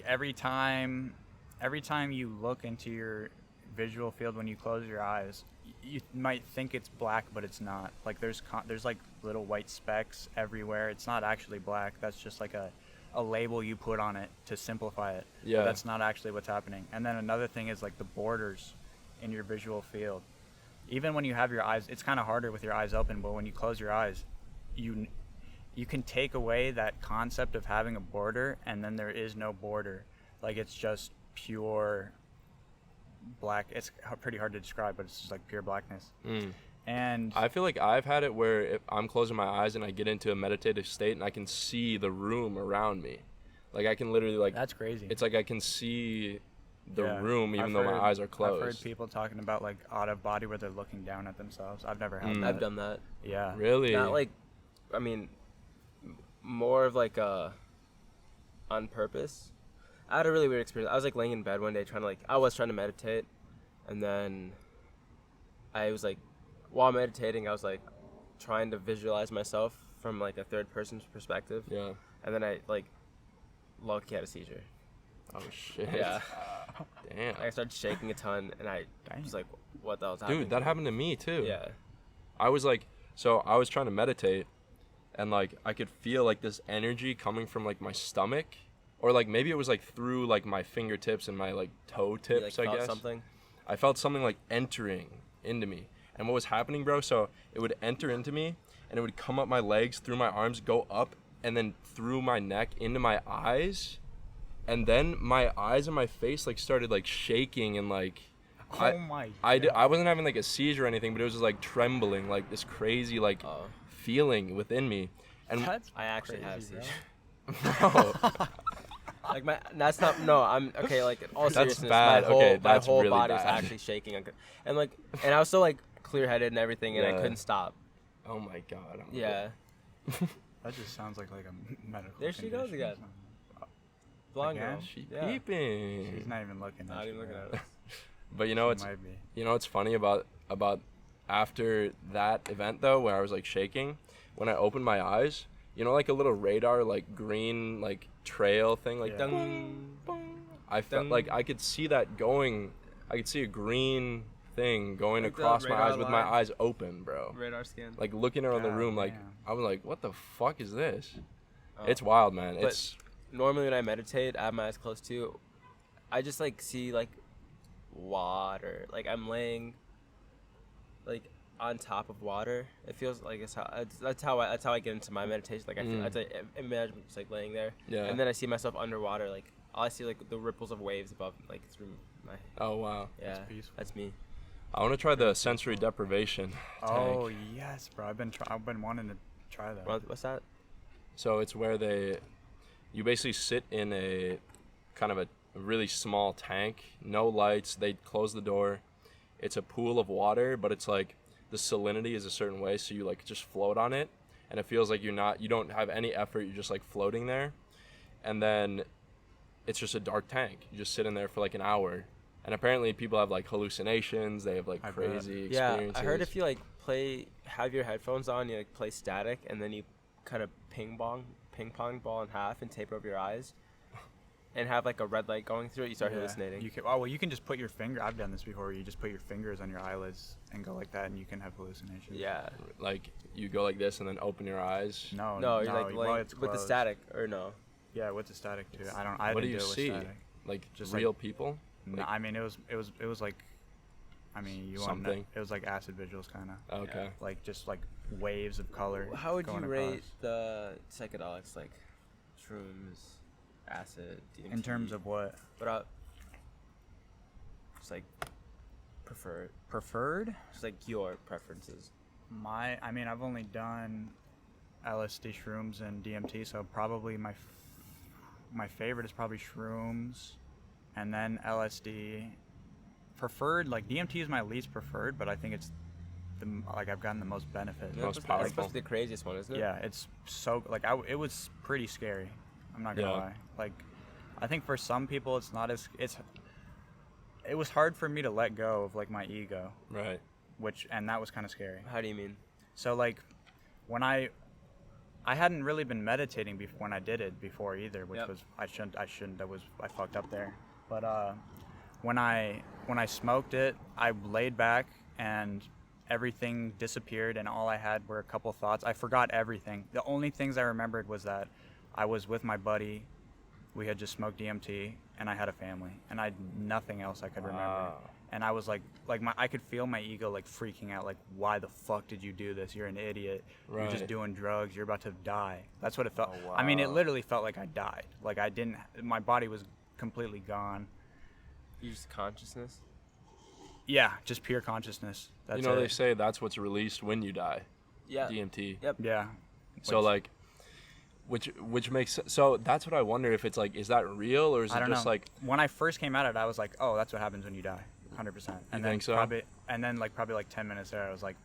every time you look into your visual field when you close your eyes, you might think it's black, but it's not. Like there's like little white specks everywhere. It's not actually black. That's just like a label you put on it to simplify it. Yeah. But that's not actually what's happening. And then another thing is like the borders in your visual field. Even when you have your eyes, it's kind of harder with your eyes open, but when you close your eyes, you can take away that concept of having a border, and then there is no border. Like it's just pure black. It's pretty hard to describe, but it's just like pure blackness. And I feel like I've had it where if I'm closing my eyes and I get into a meditative state and I can see the room around me. Like I can literally like that's crazy. it's like I can see the Yeah. room even though my eyes are closed. I've heard people talking about like out of body where they're looking down at themselves. I've never had that. I've done that. Yeah. Really? Not like, I mean, more of like on purpose. I had a really weird experience. I was like laying in bed one day I was trying to meditate, and then I was like, while meditating, I was like trying to visualize myself from like a third person's perspective. Yeah. And then I like low-key had a seizure. Oh shit. Yeah. Damn. I started shaking a ton, and I Dang. was like, what the hell's happening? Dude, that happened to me too. Yeah. I was like, so I was trying to meditate, and like I could feel like this energy coming from like my stomach, or like maybe it was like through like my fingertips and my like toe You, tips. like, I felt guess something. I felt something like entering into me, and what was happening, bro? So it would enter into me, and it would come up my legs, through my arms, go up, and then through my neck into my eyes, and then my eyes and my face like started like shaking and like. Oh my. I wasn't having like a seizure or anything, but it was just like trembling, like this crazy like feeling within me. And That's I actually have a crazy, seizure. bro, Like that's not no. I'm okay. Like in all That's seriousness, bad. my whole Okay, that's my whole really body was bad. actually shaking, and I was so like clear-headed and everything, and I Yeah. couldn't stop. oh my god. Yeah. That just sounds like a medical. There she goes condition or again. something. Blonde Again? girl. She Yeah. peeping. She's not even looking. Not at even you, looking bro. at us. But you know She it's might be. you know what's funny about after that event though, where I was like shaking, when I opened my eyes, you know, like a little radar like green like trail thing like Yeah. Dun, I felt dun. like I could see that going. I could see a green thing going Like the across my radar eyes with my line? eyes open, bro. radar scan. Like looking around the God room, like damn. I was like, what the fuck is this? Oh. It's wild, man. But- It's Normally when I meditate, I have my eyes closed too. I just like see like water. Like I'm laying like on top of water. It feels like that's how I get into my meditation. Like I feel I imagine just like laying there, yeah. and then I see myself underwater. Like all I see like the ripples of waves above, like through my Oh wow. yeah. peaceful. That's me. I want to try the sensory deprivation Oh tank. yes, bro. I've been wanting to try that. What's that? So it's where you basically sit in a kind of a really small tank, no lights. They close the door. It's a pool of water, but it's like the salinity is a certain way, so you like just float on it, and it feels like you don't have any effort. You're just like floating there, and then it's just a dark tank. You just sit in there for like an hour, and apparently people have like hallucinations. They have like I bet. crazy Yeah, experiences. I heard if you like have your headphones on, you like play static, and then you kind of ping pong ball in half and tape it over your eyes, and have like a red light going through it. You start hallucinating. You can just put your finger. I've done this before. Where you just put your fingers on your eyelids and go like that, and you can have hallucinations. Yeah. Like you go like this and then open your eyes. No, you're like it's with the closed. static or no. Yeah, with the static too. What do didn't you do it with see? static. Like Just real people? No, Like- I mean, it was like, I mean, you want Something. it was like acid visuals kind of. Okay. Like just like waves of color. How would you going rate across. the psychedelics, like shrooms, acid, DMT? In terms of what? What just like preferred, Preferred? just like your preferences. I mean, I've only done LSD, shrooms, and DMT, so probably my favorite is probably shrooms, and then LSD. Preferred, like DMT is my least preferred, but I think it's I've gotten the most benefit. Most That's powerful. supposed to be the craziest one, isn't it? Yeah, it's so like it was pretty scary. I'm not gonna Yeah. lie. Like, I think for some people it's not as it was hard for me to let go of like my ego, Right. and that was kind of scary. How do you mean? So like when I hadn't really been meditating when I did it before either, which Yep. was I shouldn't I fucked up there. But when I smoked it, I laid back and everything disappeared, and all I had were a couple thoughts. I forgot everything. The only things I remembered was that I was with my buddy. We had just smoked DMT, and I had a family, and I had nothing else I could remember. Wow. And I was like I could feel my ego like freaking out, like, why the fuck did you do this? You're an idiot. You're just Right. doing drugs. You're about to die. That's what it felt. Oh, I mean, it wow. literally felt like I died. Like my body was completely gone. You just consciousness. Yeah, just pure consciousness. That's you know, it. they say that's what's released when you die. Yeah. DMT. Yep. Yeah. So Which- like, which makes so that's what I wonder if it's like, is that real or is I it don't just know. like When I first came at it, I was like, oh, that's what happens when you die, 100%. And then think so? probably 10 minutes there, I was like,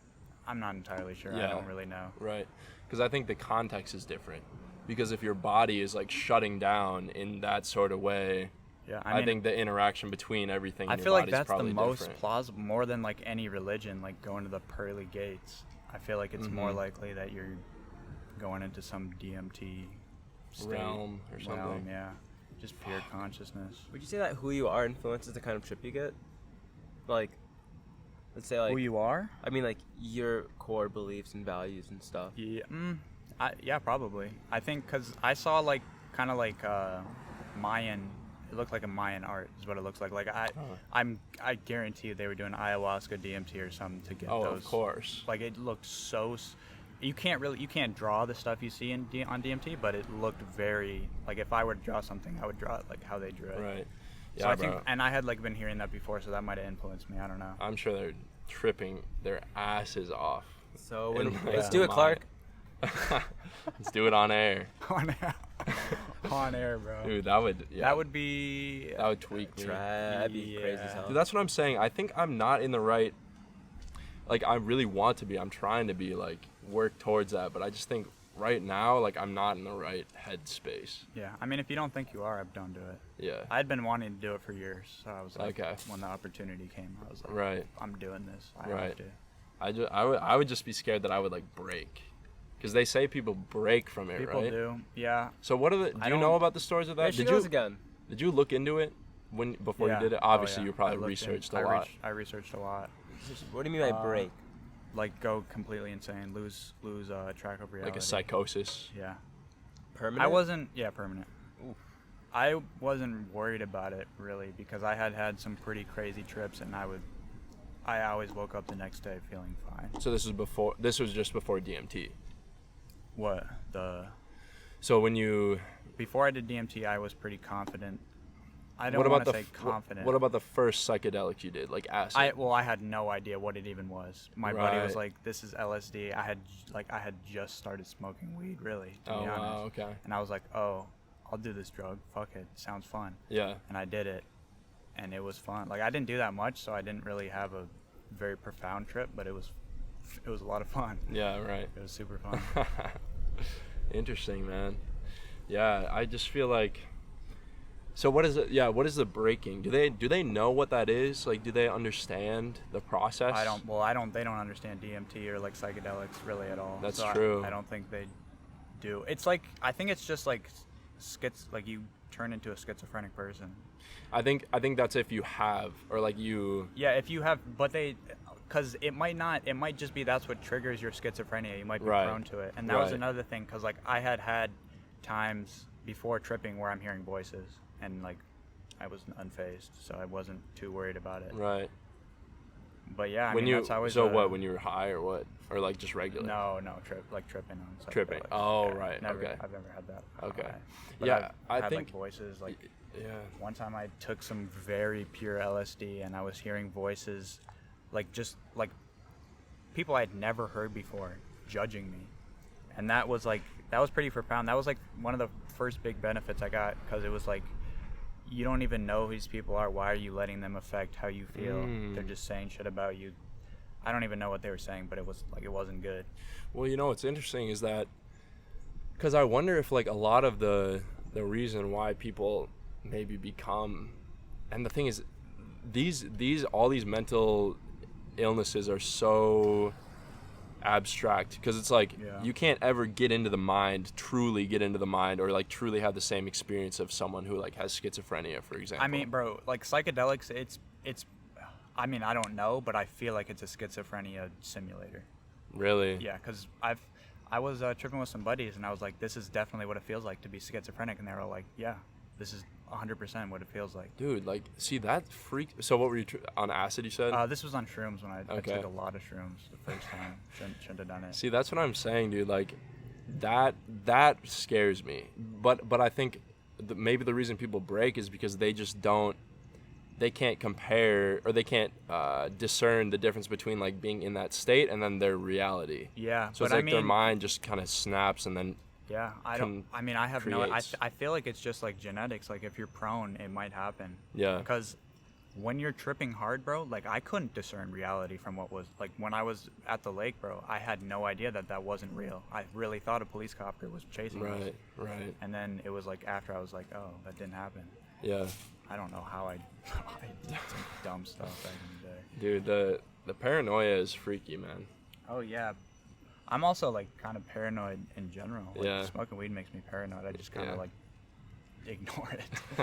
I'm not entirely sure. Yeah. I don't really know. right? Because I think the context is different. Because if your body is like shutting down in that sort of way, Yeah, I think the interaction between everything in I your feel like body is that's the probably most different. plausible, more than like any religion, like going to the pearly gates. I feel like it's more Mhm. likely that you're going into some DMT state, Realm or something. yeah, just pure consciousness. Would you say that who you are influences the kind of trip you get? Like, let's say like Who you are? I mean like your core beliefs and values and stuff. Yeah, yeah, probably. I think because I saw like kind of like Mayan. It looked like a Mayan art is what it looks like. Like I guarantee you they were doing ayahuasca, DMT, or something to get Oh, those. of course. Like it looked so. You can't draw the stuff you see on DMT, but it looked very like if I were to draw something, I would draw it like how they drew it. Right. So Yeah, I think, bro. and I had like been hearing that before, so that might have influenced me. I don't know. I'm sure they're tripping their asses off. So In when, my let's do it, Clark. Let's do it on air. on air, on air, bro. Dude, that would That would be. that would tweak me. That'd be crazy as hell. Dude, that's what I'm saying. I think I'm not in the right. Like, I really want to be. I'm trying to be, like, work towards that. But I just think right now, like, I'm not in the right headspace. Yeah, I mean, if you don't think you are, don't do it. Yeah. I'd been wanting to do it for years, so I was like, Okay. when the opportunity came, I was like, Right. I'm doing this. I Right. have to. I would just be scared that I would, like, break. Because they say people break from it, People right? do, yeah. So what are the? Do I you don't- know about the stories of There that? she Did goes you again. did you look into it before Yeah. you did it? Oh, Obviously, yeah. you I probably looked in- researched I a lot. I researched a lot. What do you mean by break? Like go completely insane, lose track of reality. Like a psychosis. Yeah. Permanent? I wasn't. Yeah, permanent. Oof. I wasn't worried about it really because I had some pretty crazy trips, and I always woke up the next day feeling fine. So this was just before DMT. What So when you before I did DMT, I was pretty confident. I don't what want about to the say confident. what about the first psychedelic you did, like acid? I had no idea what it even was. My buddy was Right. like, "This is LSD." I had just started smoking weed, really, to Oh be honest. wow, okay. And I was like, "Oh, I'll do this drug. Fuck it, sounds fun." Yeah. And I did it, and it was fun. Like I didn't do that much, so I didn't really have a very profound trip, but it was a lot of fun. Yeah, right. It was super fun. Interesting, man. Yeah, I just feel like So what is it? Yeah, what is the breaking? Do they know what that is? Like, do they understand the process? I don't. Well, I don't. They don't understand DMT or like psychedelics really at all. That's so true. I don't think they do. It's like I think it's just like like you turn into a schizophrenic person. I think that's if you have or like you. Yeah, if you have, but because it might not. It might just be that's what triggers your schizophrenia. You might be prone to it, and that was another thing. Because like I had times before tripping where I'm hearing voices. And like, I was unfazed, so I wasn't too worried about it. Right. But yeah, that's always. So what? When you were high or what? Or like just regular? No, tripping on. Tripping. Oh, right. Okay. I've never had that. Okay. But yeah, I think like voices. Like, yeah. One time I took some very pure LSD, and I was hearing voices, like just like people I'd never heard before, judging me, and that was pretty profound. That was like one of the first big benefits I got because it was like. You don't even know who these people are. Why are you letting them affect how you feel? They're just saying shit about you. I don't even know what they were saying, but it wasn't good. Well, what's interesting is that because I wonder if like a lot of the reason why people maybe become, and the thing is, all these mental illnesses are so abstract because it's like you can't ever truly get into the mind or like truly have the same experience of someone who like has schizophrenia, for example. I mean, bro, like psychedelics, it's I mean, I don't know, but I feel like it's a schizophrenia simulator. Really? Yeah, because I was tripping with some buddies and I was like, this is definitely what it feels like to be schizophrenic, and they were all like, yeah, this is 100% what it feels like. Dude, like, see, that freak. So what were you on acid, you said? This was on shrooms when I took a lot of shrooms the first time. Shouldn't have done it. See, that's what I'm saying, dude. Like, that scares me. But I think maybe the reason people break is because they just they can't compare or they can't discern the difference between like being in that state and then their reality. Yeah. So it's like their mind just kind of snaps and then. Yeah, I have creates. I feel like it's just like genetics. Like if you're prone, it might happen. Yeah. Because when you're tripping hard, bro, like I couldn't discern reality from what was like when I was at the lake, bro. I had no idea that wasn't real. I really thought a police copter was chasing us. Right. And then it was like after I was like, oh, that didn't happen. Yeah. I don't know how I did some dumb stuff back in the day. Dude, the paranoia is freaky, man. Oh yeah. I'm also like kind of paranoid in general. Like, smoking weed makes me paranoid. I just kind of like ignore it.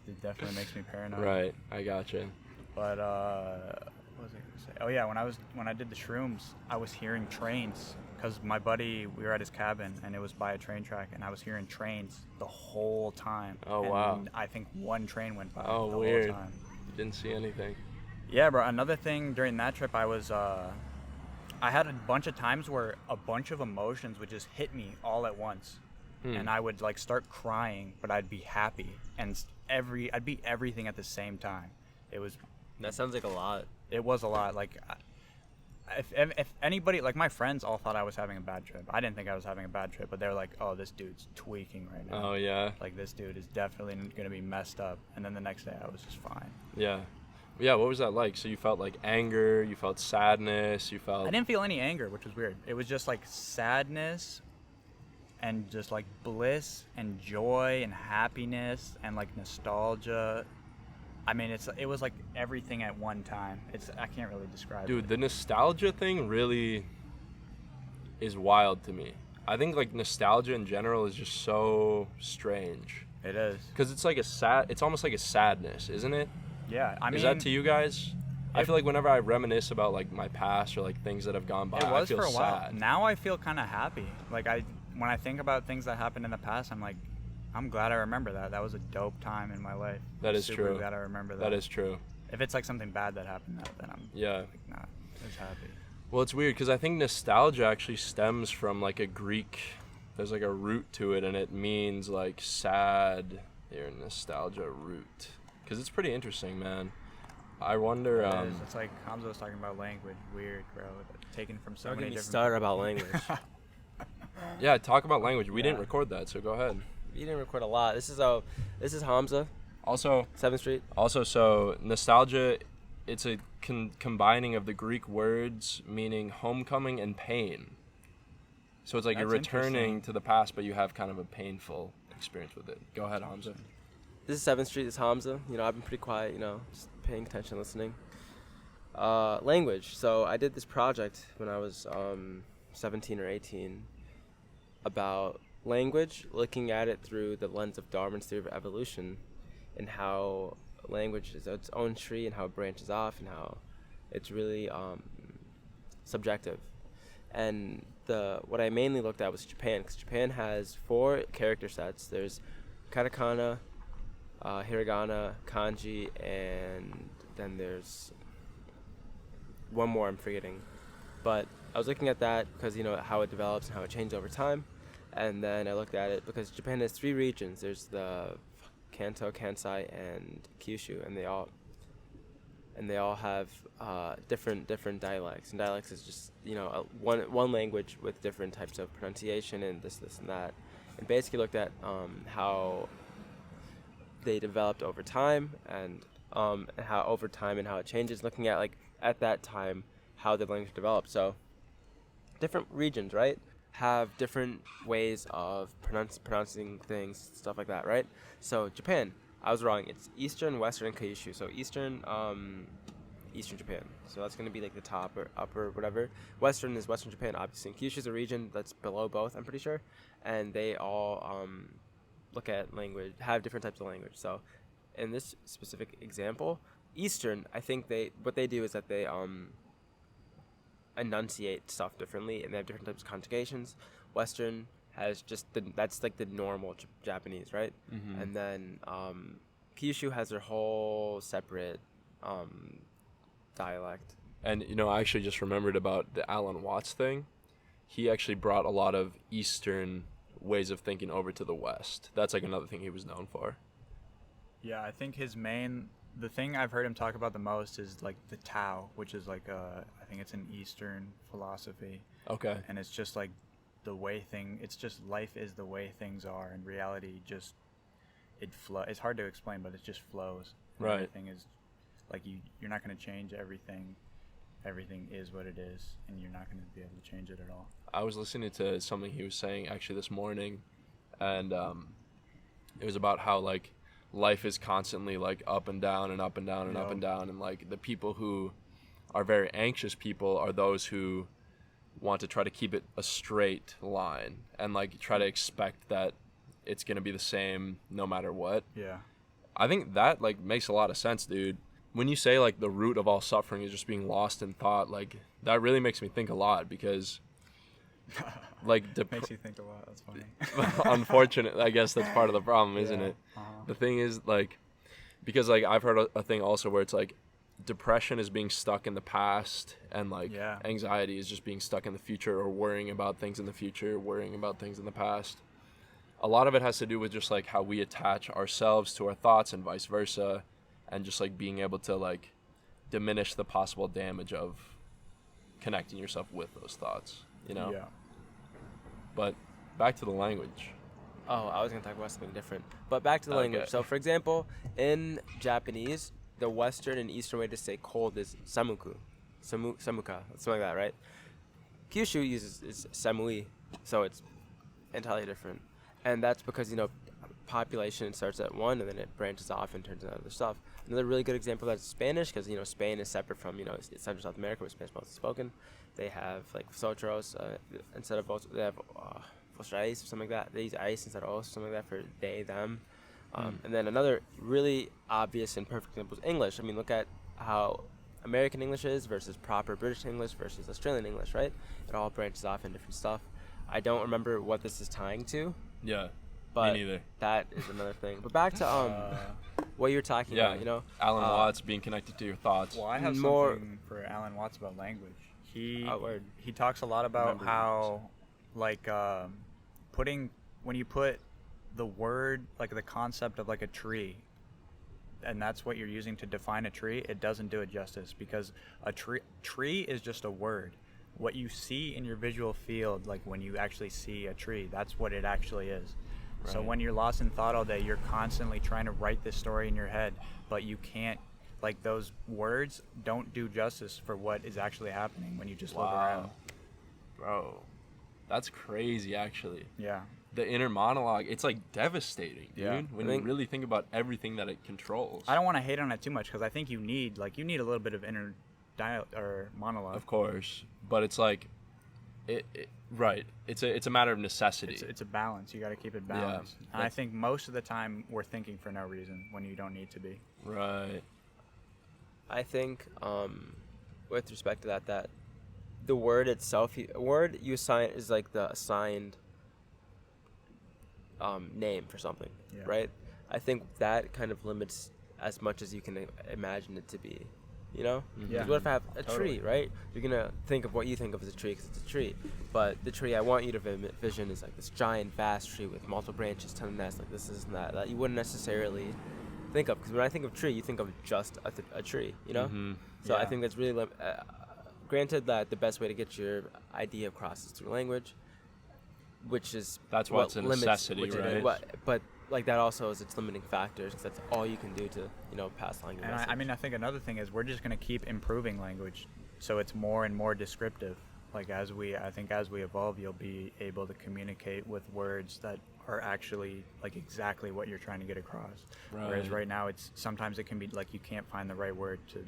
It definitely makes me paranoid. Right, I gotcha. But what was I gonna say? Oh yeah, when I did the shrooms, I was hearing trains because my buddy, we were at his cabin and it was by a train track, and I was hearing trains the whole time. Oh wow! I think one train went by. Oh, the weird. whole time. You didn't see anything. Yeah, bro. Another thing during that trip, I had a bunch of times where a bunch of emotions would just hit me all at once. And I would like start crying, but I'd be happy, and I'd be everything at the same time. That sounds like a lot. It was a lot. Like if anybody, like my friends all thought I was having a bad trip. I didn't think I was having a bad trip, but they're like, oh, this dude's tweaking right now. Oh yeah. Like this dude is definitely gonna be messed up. And then the next day I was just fine. Yeah. Yeah, what was that like? So you felt like anger, you felt sadness, you felt... I didn't feel any anger, which was weird. It was just like sadness and just like bliss and joy and happiness and like nostalgia. I mean, it was like everything at one time. I can't really describe it. Dude, the nostalgia thing really is wild to me. I think like nostalgia in general is just so strange. It is. Because it's almost like a sadness, isn't it? Yeah, I mean, is that to you guys? I feel like whenever I reminisce about like my past or like things that have gone by, I feel for a while. sad. Now I feel kind of happy. Like when I think about things that happened in the past, I'm like, I'm glad I remember that. That was a dope time in my life. That is super true. Glad I remember that. That is true. If it's like something bad that happened, then I'm like not as happy. Well, it's weird because I think nostalgia actually stems from like a Greek. There's like a root to it, and it means like sad. Here, nostalgia root. Because it's pretty interesting, man. I wonder. It's like Hamza was talking about language. Weird, bro. Taken from so many different. Start about language. Yeah, talk about language. We didn't record that, so go ahead. You didn't record a lot. This is Hamza. Also, 7th Street. Also, so nostalgia, it's a combining of the Greek words meaning homecoming and pain. So it's like you're returning to the past, but you have kind of a painful experience with it. Go ahead, Hamza. This is 7th Street. This is Hamza. I've been pretty quiet. Just paying attention, listening. Language. So I did this project when I was 17 or 18 about language, looking at it through the lens of Darwin's theory of evolution, and how language is its own tree and how it branches off and how it's really subjective. And what I mainly looked at was Japan, because Japan has 4 character sets. There's katakana, hiragana, kanji, and then there's one more I'm forgetting. But I was looking at that because how it develops and how it changes over time. And then I looked at it because Japan has 3 regions. There's the Kanto, Kansai, and Kyushu, and they all have different dialects. And dialects is just one language with different types of pronunciation and this and that. And basically looked at how they developed over time and how over time and how it changes. Looking at at that time how the language developed. So different regions, right, have different ways of pronouncing things, stuff like that, right? So Japan, I was wrong. It's Eastern, Western, and Kyushu. So Eastern Japan. So that's going to be the top or upper, whatever. Western is Western Japan, obviously. And Kyushu is a region that's below both, I'm pretty sure. And they all look at language, have different types of language. So in this specific example, Eastern, I think what they do is that they enunciate stuff differently, and they have different types of conjugations. Western has just that's the normal Japanese, right? Mm-hmm. And then Kyushu has their whole separate dialect. And I actually just remembered about the Alan Watts thing. He actually brought a lot of Eastern ways of thinking over to the West. That's another thing he was known for. Yeah, I think the thing I've heard him talk about the most is the Tao, which is I think it's an Eastern philosophy. Okay. And it's just the way it's just life is the way things are, and reality just it's hard to explain, but it just flows. And right. Everything is you're not going to change everything. Everything is what it is, and you're not going to be able to change it at all. I was listening to something he was saying actually this morning, and it was about how life is constantly up and down and up and down and up and down, and the people who are very anxious people are those who want to try to keep it a straight line and try to expect that it's going to be the same no matter what. Yeah. I think that makes a lot of sense, dude. When you say the root of all suffering is just being lost in thought, that really makes me think a lot, because makes you think a lot. That's funny. Unfortunately, I guess that's part of the problem, isn't it? Uh-huh. The thing is because I've heard a thing also where it's depression is being stuck in the past, and anxiety is just being stuck in the future, or worrying about things in the future, worrying about things in the past. A lot of it has to do with just how we attach ourselves to our thoughts and vice versa, and just being able to diminish the possible damage of connecting yourself with those thoughts, Yeah. But back to the language. Oh, I was going to talk about something different. But back to the language. So, for example, in Japanese, the Western and Eastern way to say cold is samuka, something like that, right? Kyushu is samui, so it's entirely different. And that's because, population starts at 1 and then it branches off and turns into other stuff. Another really good example of that is Spanish, because, Spain is separate from, Central South America, where Spanish is mostly spoken. They have, vosotros, instead of vos, they have vosotros or something like that. They use ice instead of os, something like that for they, them. And then another really obvious and perfect example is English. I mean, look at how American English is versus proper British English versus Australian English, right? It all branches off in different stuff. I don't remember what this is tying to. Yeah, but me neither. That is another thing. But back to what you're talking about, Alan Watts being connected to your thoughts. Well, I have something for Alan Watts about language. He talks a lot about how when you put the word, the concept of a tree, and that's what you're using to define a tree, it doesn't do it justice, because a tree is just a word. What you see in your visual field, when you actually see a tree, that's what it actually is. Right. So when you're lost in thought all day, you're constantly trying to write this story in your head, but you can't, those words don't do justice for what is actually happening when you just look around. Bro, that's crazy, actually. Yeah. the inner monologue, it's like devastating, dude. Yeah. When you really think about everything that it controls. I don't want to hate on it too much because I think you need a little bit of inner monologue. Of course, but it's like, right. It's a matter of necessity. It's a balance. You got to keep it balanced. Yeah, And I think most of the time we're thinking for no reason when you don't need to be. Right. I think, with respect to that the word itself, a word you assign is like the assigned name for something, right? I think that kind of limits as much as you can imagine it to be, you know? Yeah. Because what if I have a Totally. tree, right? You're going to think of what you think of as a tree because it's a tree. But the tree I want you to vision is like this giant, vast tree with multiple branches, ton of nests, like this and that you wouldn't necessarily think of. Because when I think of tree, you think of just a tree, you know? Mm-hmm. So I Yeah. think that's really granted that the best way to get your idea across is through language, which is That's why it's a necessity, right? But like that also is its limiting factors because that's all you can do to pass along your And message. I mean, I think another thing is we're just going to keep improving language, so it's more and more descriptive. Like as we evolve, you'll be able to communicate with words that are actually like exactly what you're trying to get across. Whereas right now, sometimes it can be like you can't find the right word to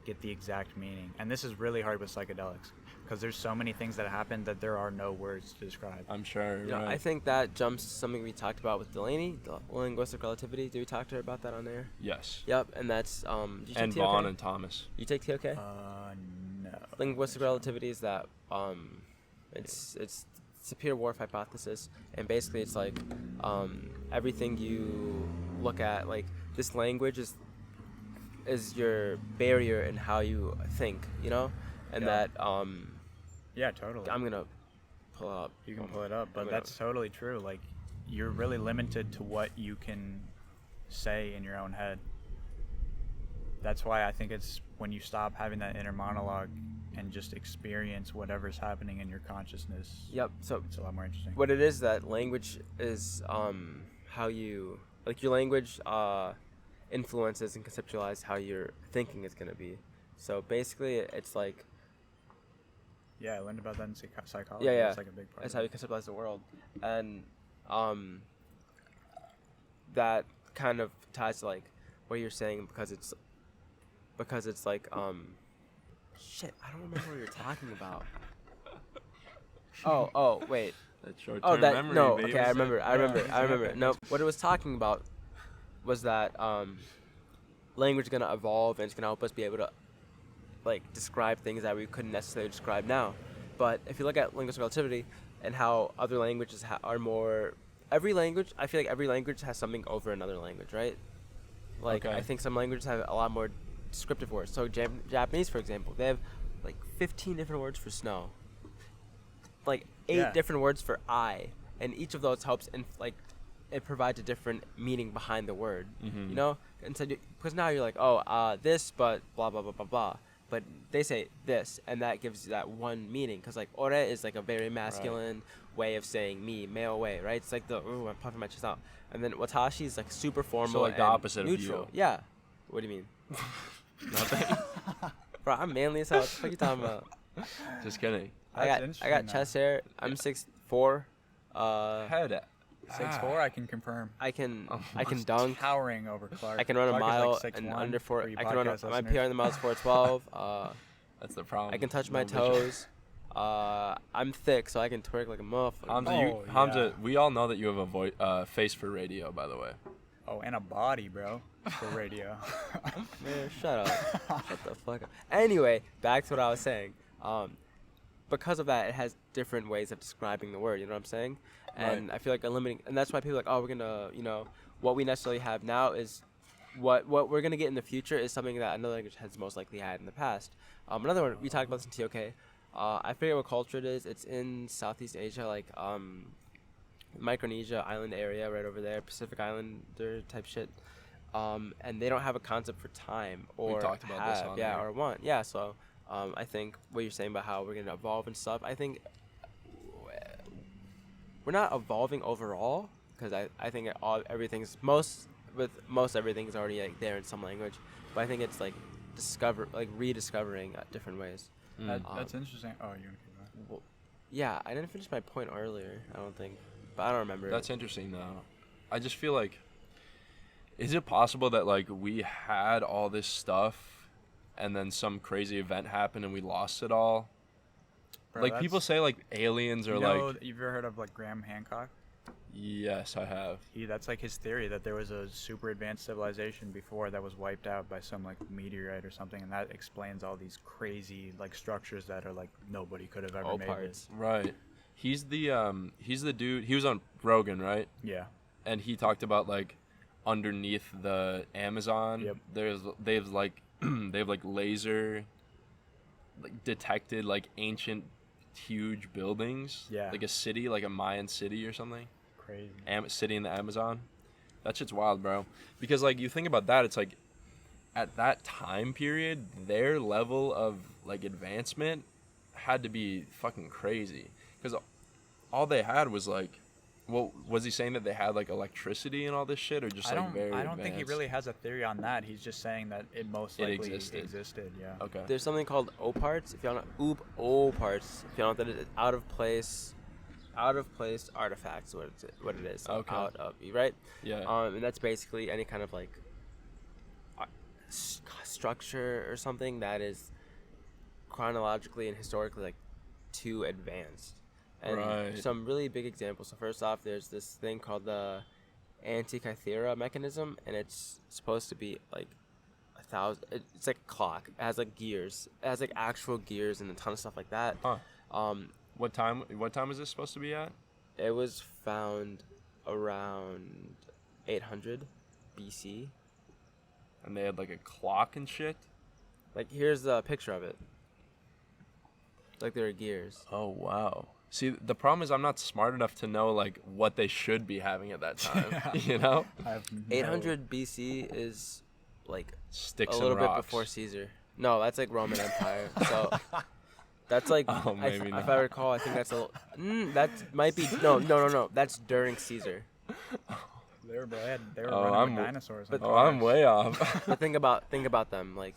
get the exact meaning. And this is really hard with psychedelics because there's so many things that happen that there are no words to describe. I'm sure. You know, right. I think that jumps to something we talked about with Delaney, the linguistic relativity. Did we talk to her about that on there? Yes. Yep, and that's did you take And TOK? Vaughn and Thomas. You take TOK? No. Linguistic relativity is that it's a pure Whorf hypothesis, and basically it's like everything you look at, like this language is your barrier in how you think, and Yeah. that Yeah, totally. I'm gonna pull up. You can pull it up, but I'm that's totally true. Like, you're really limited to what you can say in your own head. That's why I think it's when you stop having that inner monologue and just experience whatever's happening in your consciousness. Yep. So It's a lot more interesting. what it is that language is how you your language influences and conceptualize how your thinking is gonna be. So basically, it's like Yeah, I learned about that in psychology. yeah. It's like a big part. That's of how it. you conceptualize the world, and that kind of ties to like what you're saying because it's like shit. I don't remember what you're talking about. Oh wait. That short-term Oh, that memory, no. baby. Okay, I remember. I remember. exactly. No, what it was talking about was that language is gonna evolve and it's gonna help us be able to describe things that we couldn't necessarily describe now. But if you look at linguistic relativity and how other languages are more, I feel like every language has something over another language, right? Okay. I think some languages have a lot more descriptive words. So Japanese, for example, they have 15 different words for snow, 8 Yeah. different words for eye, and each of those helps it provides a different meaning behind the word, Mhm. And so because now you're like, this, but blah blah blah blah blah. But they say this, and that gives you that one meaning. Because ore is a very masculine way of saying me, male way, right? It's like I'm puffing my chest out. And then watashi is super formal, the and opposite of neutral. you. Yeah. What do you mean? Nothing. Bro, I'm manly as hell. What the fuck you talking about? Just kidding. I That's got interesting, chest hair. I'm 6'4". Head. 6'4", I can confirm. I can Oh, dunk. Towering over Clark. I can run a Clark is mile like and 6'1" under 4. for you I can run. podcast My listeners. PR in the mile is 412. That's the problem. I can touch my No vision. toes. I'm thick, so I can twerk like a motherfucker. Hamza, yeah. we all know that you have a face for radio, by the way. Oh, and a body, bro, for radio. Man, shut up. Shut the fuck up. Anyway, back to what I was saying. Because of that, it has different ways of describing the word. You know what I'm saying? And I feel like and that's why people are like, we're gonna, what we necessarily have now is what we're gonna get in the future is something that another language has most likely had in the past. Another one we talked about this in TOK. I forget what culture it is. It's in Southeast Asia, Micronesia island area right over there, Pacific Islander type shit. And they don't have a concept for time or talked about this on there. or want. Yeah, so I think what you're saying about how we're gonna evolve and stuff, I think we're not evolving overall because I think everything's everything's already there in some language, but I think it's rediscovering different ways. That's interesting. Oh, you want to keep going? Well, yeah, I didn't finish my point earlier. I don't think. but I don't remember. That's interesting though. I just feel like, is it possible that like we had all this stuff and then some crazy event happened and we lost it all? Bro, Like people say like aliens are like, you've ever heard of like Graham Hancock? yes, I have. That's like his theory that there was a super advanced civilization before that was wiped out by some like meteorite or something, and that explains all these crazy like structures that are like nobody could have ever made. OOPArts. Right. He's the dude. He was on Rogan, right? Yeah. And he talked about like underneath the Amazon, Yep. they have like they have like laser like detected like ancient huge buildings. Yeah. Like a city, like a Mayan city or something. Crazy. City in the Amazon. That shit's wild, bro. Because like you think about that, it's like at that time period, their level of like advancement had to be fucking crazy. Because all they had was like, well, was he saying that they had like electricity and all this shit, or just like very I don't think he advanced? really has a theory on that. He's just saying that it most likely existed. Yeah. Okay. There's something called OOPArts. If y'all know OOPArts, if y'all know what that is, out of place artifacts. What it is. Okay. Out of, right? Yeah. And that's basically any kind of like structure or something that is chronologically and historically like too advanced. And Right. some really big examples. So first off, there's this thing called the Antikythera mechanism, and it's supposed to be like 1,000. It's like a clock. It has like gears. It has like actual gears and a ton of stuff like that. Huh. What time is this supposed to be at? It was found around 800 BC. And they had like a clock and shit. Like here's a picture of it. Like there are gears. Oh wow. See, the problem is I'm not smart enough to know like what they should be having at that time. You know, I have 800 BC is like sticks a little and bit rocks. before Caesar. No, that's like Roman Empire. So that's like, Oh, maybe if not. I recall, I think that's a. That might be no. That's during Caesar. They were Oh, running with dinosaurs. but- on Oh, I'm cars. way off. But think about them, like,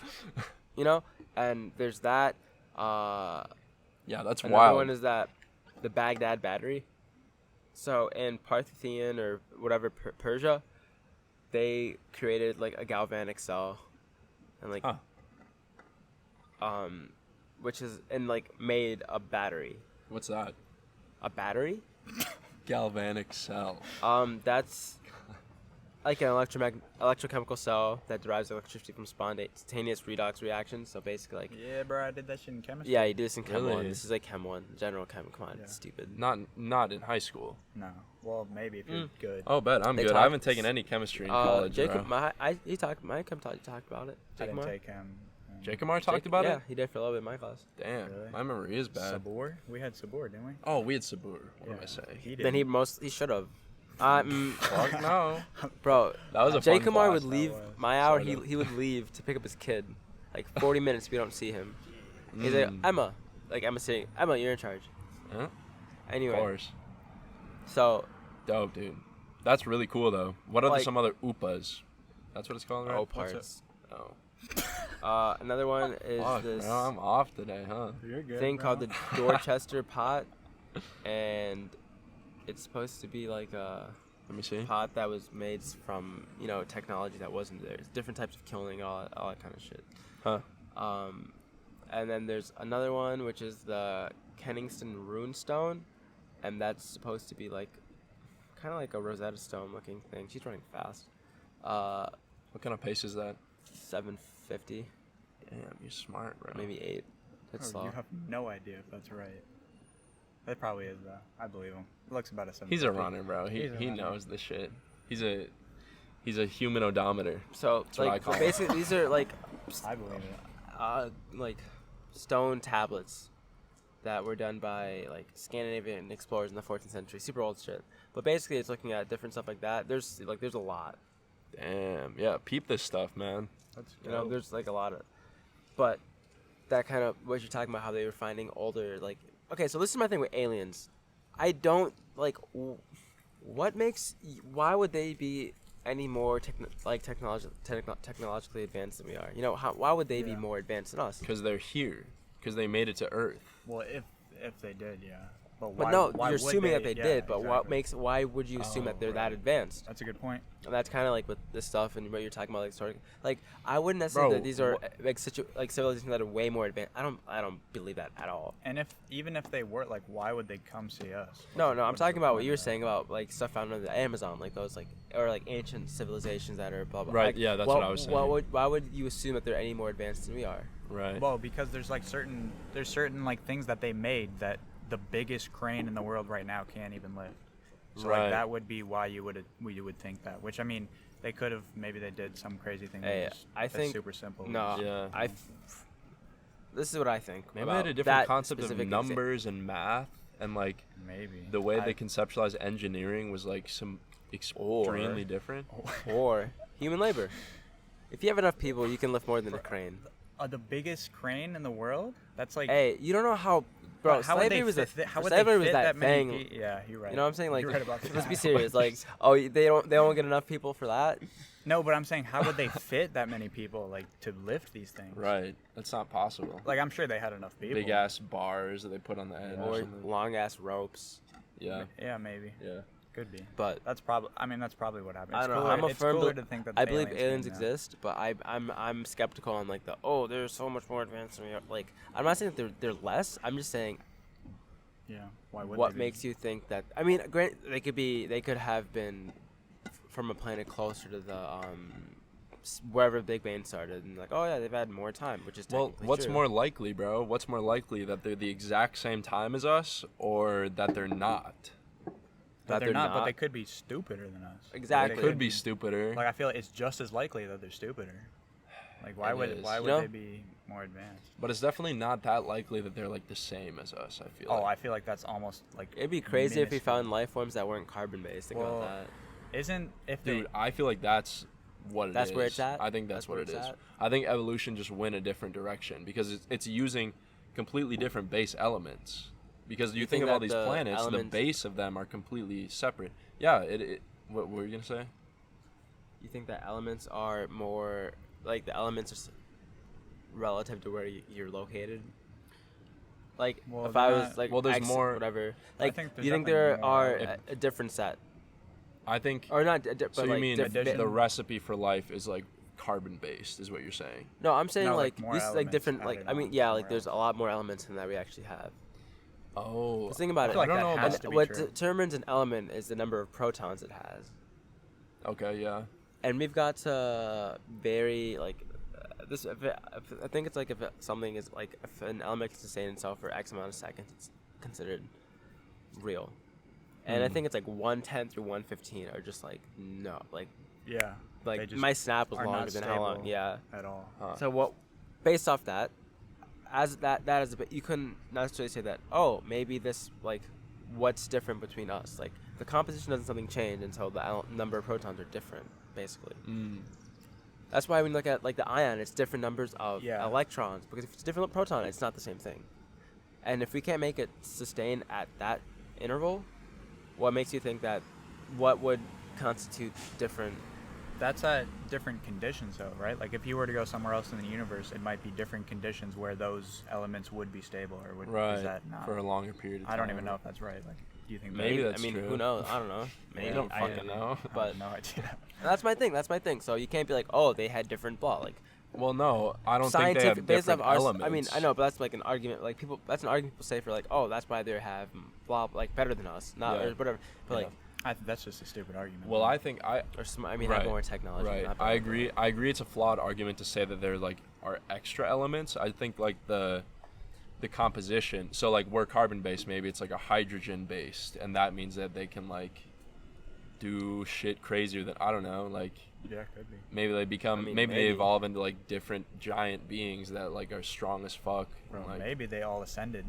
you know. And there's that. Yeah, that's Another wild. one is that the Baghdad battery. So in Parthian or whatever Persia, they created like a galvanic cell, and like, Huh. which is and like made a battery. What's that? A battery? Galvanic cell. That's like an electrochemical cell that derives electricity from spontaneous redox reactions. So basically, like, Yeah, bro, I did that shit in chemistry. yeah, you do this in Chem 1. Really? This is like Chem 1, general Chem. Come on, Yeah. it's stupid. Not in high school. No. Well, maybe if you're good. Oh, bet I'm They good. talk- I haven't taken any chemistry in college. Jacob, bro. my Chem talked about it. I didn't Jacob take him. Jacomar talked about yeah, it. he did for a little bit in my class. Damn, Really? my memory is bad. Sabor? We had Sabor, didn't we? Oh, we had Sabur. What am I saying? He did. Then he should have. Fuck no. Bro, That was a fun Jacob class. would leave was. my hour. Sorta. He would leave to pick up his kid, like 40 minutes. We don't see him. He's like, Emma, saying, Emma, you're in charge. Huh? Of Anyway, course. so Dope, dude. That's really cool though. What are Like- some other OOPAs? That's what it's called, right? OOPArts. Oh. Another one is Fuck, this bro, I'm off today, huh? You're good. thing bro. called the Dorchester pot, and it's supposed to be like a Let me see. pot that was made from technology that wasn't there. It's different types of kilning, all that kind of shit. Huh. And then there's another one which is the Kenningston Runestone, and that's supposed to be like kind of like a Rosetta Stone looking thing. She's running fast. What kind of pace is that? 750, Damn, you're smart, bro. maybe 8. It's Oh, slow. you have no idea if that's right. That probably is though. I believe him. It looks about a 7. He's a runner, bro. He He's a runner. knows the shit. He's a human odometer. So what I like call it. basically these are like I believe it. like stone tablets that were done by like Scandinavian explorers in the 14th century, super old shit. But basically, it's looking at different stuff like that. There's a lot, Damn. Yeah, peep this stuff, man. That's there's like a lot of, but that kind of what you're talking about, how they were finding older, like, okay, so this is my thing with aliens. I don't like why would they be any more technologically advanced than we are? Why would they be Yeah. more advanced than us? Because they're here. Because they made it to Earth. Well, if they did, yeah. But But why, no, why you're would assuming that they? they Yeah, did. But exactly. why would you assume that they're that right. advanced? That's a good point. And that's kind of like with this stuff and what you're talking about, like sort of, like I wouldn't necessarily Bro, that these are like civilizations that are way more advanced. I don't believe that at all. And even if they were, like, why would they come see us? No, I'm What's talking the about what point you were of that? saying about like stuff found on the Amazon, like those like or like ancient civilizations that are blah blah. Right, Like, yeah, that's what I was saying. Why would you assume that they're any more advanced than we are? Right. Well, because there's certain like things that they made that the biggest crane in the world right now can't even lift. So Right. like that would be why you would think that. Which I mean, they could have, maybe they did some crazy thing. Hey, that's super simple. No, Yeah. This is what I think. Maybe they about had a different that concept of specific numbers and math, and like Maybe the way they conceptualized engineering was like some extremely different. or human labor. If you have enough people, you can lift more than a crane. The biggest crane in the world. That's like. Hey, you don't know how, bro. How would Slavery they was fit, how would slavery they was fit that many thing. Yeah, you're right. You know what I'm saying? Like, You're right about that. let's be serious. Like, oh, they don't get enough people for that. No, but I'm saying, how would they fit that many people, like, to lift these things? Right. That's not possible. Like, I'm sure they had enough people. Big ass bars that they put on the end. Or Or something. long ass ropes. Yeah. Yeah, maybe. Yeah. Could be. But That's probably what happened. I It's don't know. cooler, I'm a it's firm cooler bel- to think that I believe aliens aliens came down. exist, but I'm skeptical on like they're so much more advanced than we are. Like, I'm not saying that they're less. I'm just saying Yeah. Why would what they be? makes you think that. I mean, they could have been from a planet closer to the wherever Big Bang started, and like, oh yeah, they've had more time, which is Well, technically what's true. more likely, bro? What's more likely, that they're the exact same time as us, or that they're not? That they're not, but they could be stupider than us. Exactly. They could be stupider. Like, I feel like it's just as likely that they're stupider. Like, why It would is. why You would know? they be more advanced? But it's definitely not that likely that they're like the same as us, I feel Oh, like. I feel like that's almost like. It'd be crazy if we minuscule. found life forms that weren't carbon based. Think Well, about that. Isn't if they? Dude, I feel like that's what it is. That's where it's at? I think that's what That's it where is. it's I think evolution just went a different direction because it's using completely different base elements. Because you think of that all these the planets, the elements- base of them are completely separate. Yeah, what were you going to say? You think that elements are more like the elements are relative to where you're located? Like Well, if I they're was not- like Well, there's X, more- whatever. I Like, think do there's you think definitely there more are elements. a different set I think or not? But so you like mean addition? the recipe for life is like carbon based is what you're saying. No, I'm saying No, like, like more these like elements different like added I mean on yeah somewhere like there's a else. lot more elements than that we actually have. Oh. 'Cause think about I it. feel like I don't that know has about to be what true. determines an element is the number of protons it has. Okay, yeah. And we've got to vary like this. I think it's like if something is like if an element can sustain itself for X amount of seconds, it's considered real. And I think it's like 110 through 115 are just like no, like Yeah. They just my snap was are longer not than how long. stable Yeah. At all. Huh. So what? Based off that, as that is a bit, you couldn't necessarily say that. Oh, maybe this like, what's different between us? Like the composition doesn't something change until the number of protons are different. Basically, that's why when you look at like the ion, it's different numbers of Yeah. electrons because if it's a different proton, it's not the same thing. And if we can't make it sustain at that interval, what makes you think that? What would constitute different? That's at different conditions, though, right? Like if you were to go somewhere else in the universe, it might be different conditions where those elements would be stable, or would Right. is that not? For a longer period of time. I don't even know if that's right. Like, do you think Maybe that, that's I mean, true. who knows? I don't know. Maybe You don't I- fucking know. I But have no idea. that's my thing. That's my thing. So you can't be like, oh, they had different blah. Like Well, no, I don't think they scientific have based off different our. elements. I mean, I know, but that's like an argument. Like people, that's an argument people say for like, oh, that's why they have blah, like better than us, not Yeah. or whatever. But Yeah. like, That's just a stupid argument. Well, I think or I mean, Right. have more technology. Right. not I better. agree. I agree. It's a flawed argument to say that they're like are extra elements. I think like the composition. So like we're carbon based, maybe it's like a hydrogen based, and that means that they can like do shit crazier than I don't know. Like yeah, could be. maybe they become I mean, maybe they maybe. evolve into like different giant beings that like are strong as fuck. Bro, and, like, maybe they all ascended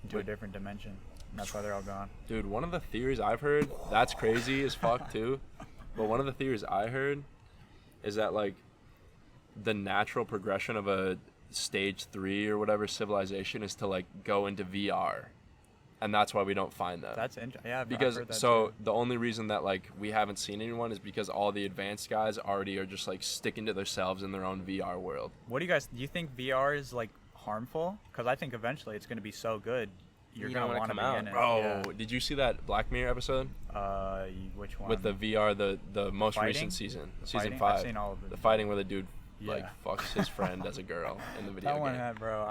into a Wait. different dimension. And that's why they're all gone. Dude, one of the theories I've heard, that's crazy as fuck too, but one of the theories I heard is that like the natural progression of a stage 3 or whatever civilization is to like go into VR, and that's why we don't find them. That's interesting. Yeah, I've Because heard that so too. the only reason that like we haven't seen anyone is because all the advanced guys already are just like sticking to themselves in their own VR world. What do you think VR is like harmful? Because I think eventually it's going to be so good you're You gonna don't wanna want to come be out. in it. Bro, did you see that Black Mirror episode Which one? with the VR, the most Fighting? recent season, The season fighting? 5, I've seen all of it. the fighting where the dude like Yeah. fucks his friend as a girl in the video That game. one had, bro.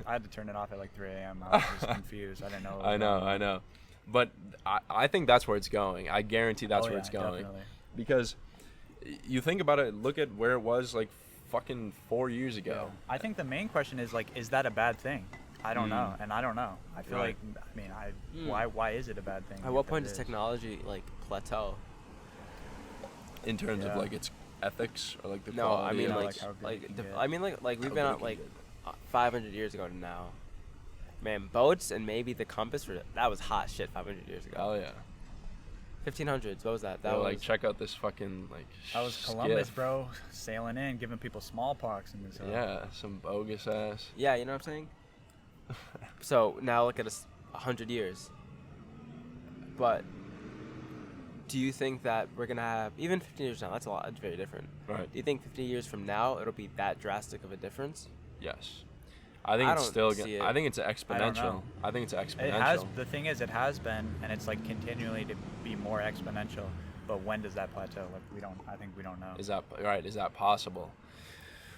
I had to turn it off at like 3 a.m. I was just confused. I didn't know. What was going I on. know, but I think that's where it's going. I guarantee that's Oh, where yeah, it's going. Definitely. Because you think about it, look at where it was like fucking 4 years ago. I think the main question is like, is that a bad thing? I don't know, and I don't know. I feel Right. like, I mean, why is it a bad thing? At what if point it does is? technology like plateau? In terms of Yeah. like its ethics or like the No, quality. I mean of like like how good like you can the, get. I mean like we've How been good out you like can 500 years ago to now. Man, boats and maybe the compass that was hot shit 500 years ago. Oh yeah. 1500s. What was that? That Yo, was like check out this fucking like. That was skiff. Columbus, bro, sailing in, giving people smallpox in this. Yeah, some bogus ass. Yeah, you know what I'm saying? So now look at us 100 years. But do you think that we're gonna have even 15 years now? That's a lot. That's very different. Right. Do you think 50 years from now it'll be that drastic of a difference? Yes. I think I it's don't still. see it. I think it's don't exponential. know. I think it's exponential. It has. The thing is, it has been, and it's like continually to be more exponential. But when does that plateau? Like we don't. I think we don't know. Is that right? Is that possible?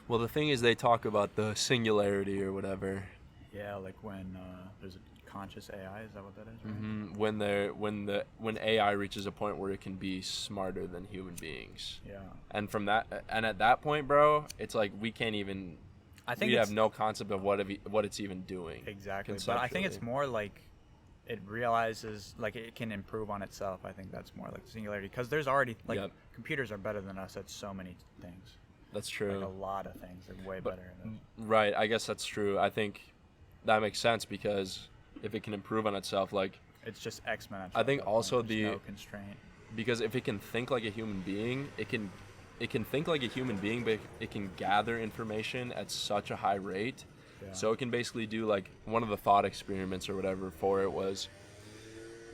Well, the thing is, they talk about the singularity or whatever. Yeah, like when there's a conscious AI. Is that what that is? Right? When AI reaches a point where it can be smarter than human beings. Yeah. And from that, and at that point, bro, it's like we can't even. I think We it's, have no concept of what it's even doing. exactly. But I think it's conceptually. more like it realizes like it can improve on itself. I think that's more like singularity because there's already like Yep. computers are better than us at so many things. That's Like true. a lot of things. They're way But- better at us. Right. I guess that's true. I think that makes sense because if it can improve on itself, like It's just exponential. I think at that also point. There's the- no constraint. because if it can think like a human being, it can think like a human being, but it can gather information at such a high rate. Yeah. So it can basically do like one of the thought experiments or whatever for it was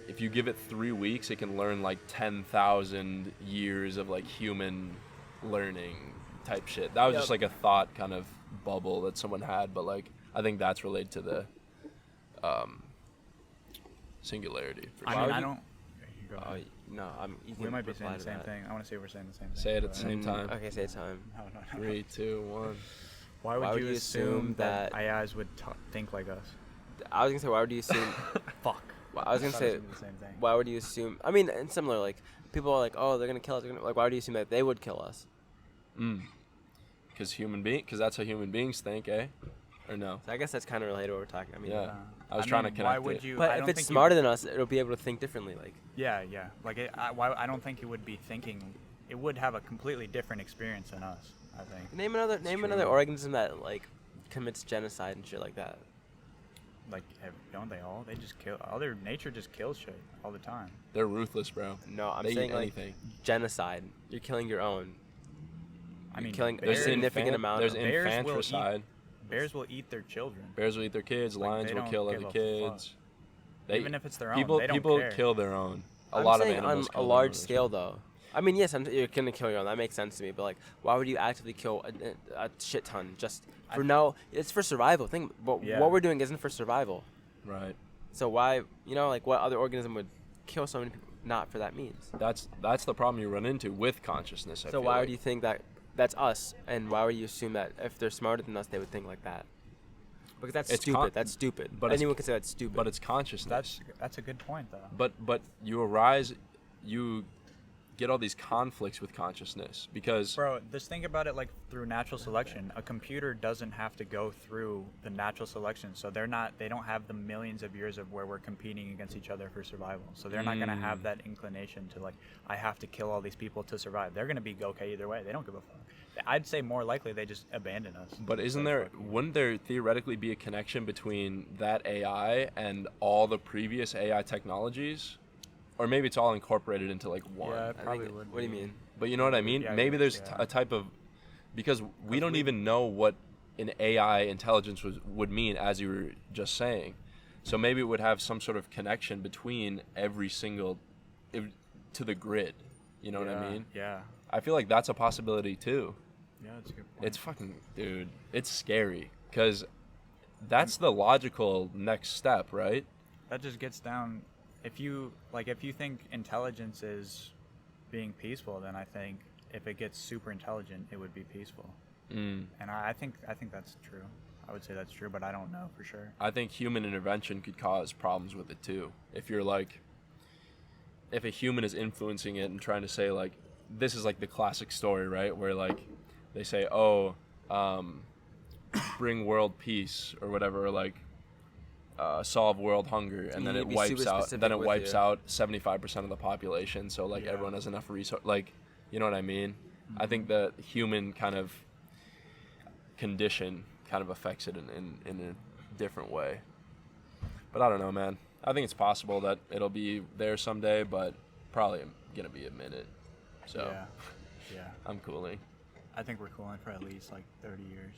if you give it 3 weeks, it can learn like 10,000 years of like human learning type shit. That was just like a thought kind of bubble that someone had, but like I think that's related to the singularity. For I sure. mean, would I you- don't. You go Oh, ahead. no, you We can might be reply saying the to same that. thing. I want to say we're saying the same thing. Say it at Go the ahead. same time. Okay, say time. No. 3, 2, 1. Why would you assume that AIs would think like us? I was gonna say, why would you assume? Fuck. Well, I was gonna thought say, it was gonna be the same thing. why would you assume? I mean, and similar, like people are like, oh, they're gonna kill us. Like, why would you assume that they would kill us? Because that's how human beings think, eh? Or no? So I guess that's kind of related to what we're talking. I mean, Yeah. I was trying to connect Why would it. you? I but don't if it's think smarter than us, it'll be able to think differently. Like, Yeah. Like, I don't think it would be thinking. It would have a completely different experience than us. I think. name another true. organism that like commits genocide and shit like that. Like, don't they all? They just kill. Other nature just kills shit all the time. They're ruthless, bro. No, I'm They eat saying like anything. genocide. You're killing your own. I mean, killing a bears, significant amount There's of bears will eat- infanticide. bears will eat their children. Bears will eat their kids. Like, Lions they will don't kill give other a kids. Even if it's their own, people they don't people care. kill their own. A I'm lot of saying animals on kill a their large own. scale though. I mean, yes, you're gonna kill your own. That makes sense to me. But like, why would you actively kill a shit ton just for no? It's for survival. But Yeah. what we're doing isn't for survival. Right. So why, like, what other organism would kill so many people? Not for that means. That's the problem you run into with consciousness. I So feel why like. would you think that that's us? And why would you assume that if they're smarter than us, they would think like that? Because that's It's stupid. That's stupid. but But it's- anyone can say that's stupid. But it's consciousness. That's a good point though. But you get all these conflicts with consciousness because Bro, just think about it like through natural selection. A computer doesn't have to go through the natural selection, so they don't have the millions of years of where we're competing against each other for survival. So they're not gonna have that inclination to like, I have to kill all these people to survive. They're gonna be okay either way. They don't give a fuck. I'd say more likely they just abandon us. But isn't So there? fuck you. Wouldn't there theoretically be a connection between that AI and all the previous AI technologies, or maybe it's all incorporated into like one? Yeah, I it probably think would. What do you be. mean? But you know what I mean? Yeah, Maybe there's yeah. a type of because we don't even know what an AI intelligence would mean, as you were just saying. So maybe it would have some sort of connection between every single to the grid. You know what I mean? Yeah. I feel like that's a possibility too. Yeah, that's a good point. It's fucking, dude, it's scary because that's the logical next step, right? that just gets down. If you think intelligence is being peaceful, then I think if it gets super intelligent, it would be peaceful. And I think that's true. I would say that's true, but I don't know for sure. I think human intervention could cause problems with it too. If a human is influencing it and trying to say like, this is like the classic story, right? Where like they say, bring world peace or whatever, or like solve world hunger, and then it wipes out 75% of the population. So like everyone has enough resource. Like, you know what I mean? I think the human kind of condition kind of affects it in a different way. But I don't know, man. I think it's possible that it'll be there someday, but probably gonna be a minute. So yeah. I'm cooling. I think we're cooling for at least like 30 years.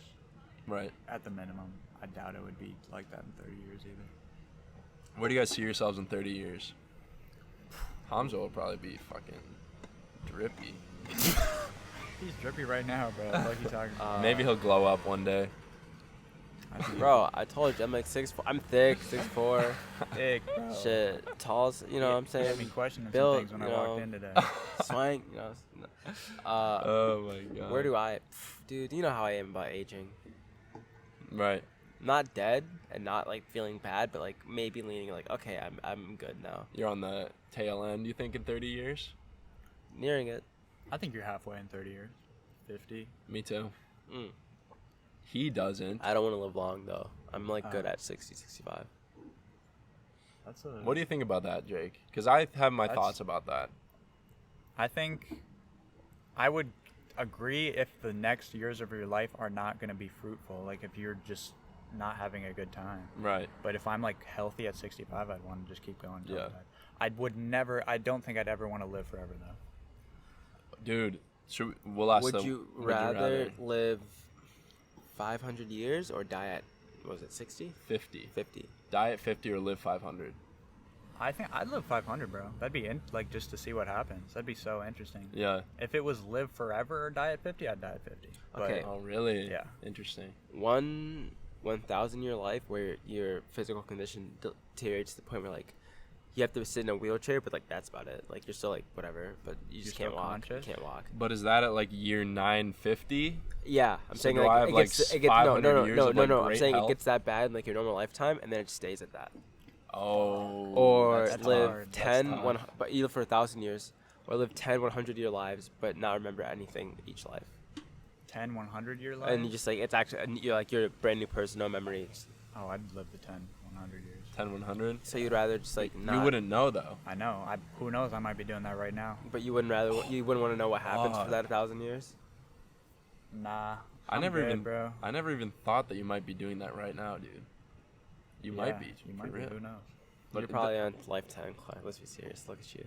Right. At the minimum. I doubt it would be like that in 30 years either. Where do you guys see yourselves in 30 years? Hamza will probably be fucking drippy. He's drippy right now, bro. What are you talking about? Maybe he'll glow up one day. Bro, I told you, I'm like 6'4". I'm thick, 6'4". Thick, bro. Shit, tall, you know what I'm saying? You had me questioning Built, some things when I walked in today. Swank, you know. Oh my god. Where do I... Dude, you know how I am about aging. Right. Not dead and not like feeling bad, but like maybe leaning like, okay, I'm good now. You're on the tail end, you think, in 30 years? Nearing it. I think you're halfway in 30 years. 50. Me too. He doesn't. I don't want to live long though. I'm like good at 60, 65. What do you think about that, Jake? Because I have my thoughts about that. I think I would agree if the next years of your life are not going to be fruitful. Like if you're just not having a good time. Right. But if I'm like healthy at 65, I'd want to just keep going. Yeah. I don't think I'd ever want to live forever though. Dude, we'll ask Would you rather live 500 years or die at, what was it, 60? 50. 50. Die at 50 or live 500. I think I'd live 500, bro. That'd be like just to see what happens. That'd be so interesting. Yeah. If it was live forever or die at 50, I'd die at 50. Okay. Oh, really? Yeah. Interesting. 1,000 year life where your physical condition deteriorates to the point where like you have to sit in a wheelchair, but like that's about it. Like you're still like whatever, but you just can't walk. Conscious? You can't walk. But is that at like year 950? Yeah, I'm saying do I have, like it gets no. I'm great saying health? it gets that bad in like your normal lifetime, and then it stays at that. Oh. Or that's live hard. 10, but either for 1,000 years, or live 10 100-year lives, but not remember anything each life. 10 100-year life? And you just like it's actually you're a brand new person, no memories. Oh, I'd live the 10 100 years. 10 100? So you'd rather just like not. You wouldn't know though. I know. Who knows? I might be doing that right now. But you wouldn't want to know what happens for that 1,000 years. Nah. I never bro. even thought that you might be doing that right now, dude. You might be. You might be. Who knows? But you're probably on lifetime, Clark. Let's be serious. Look at you.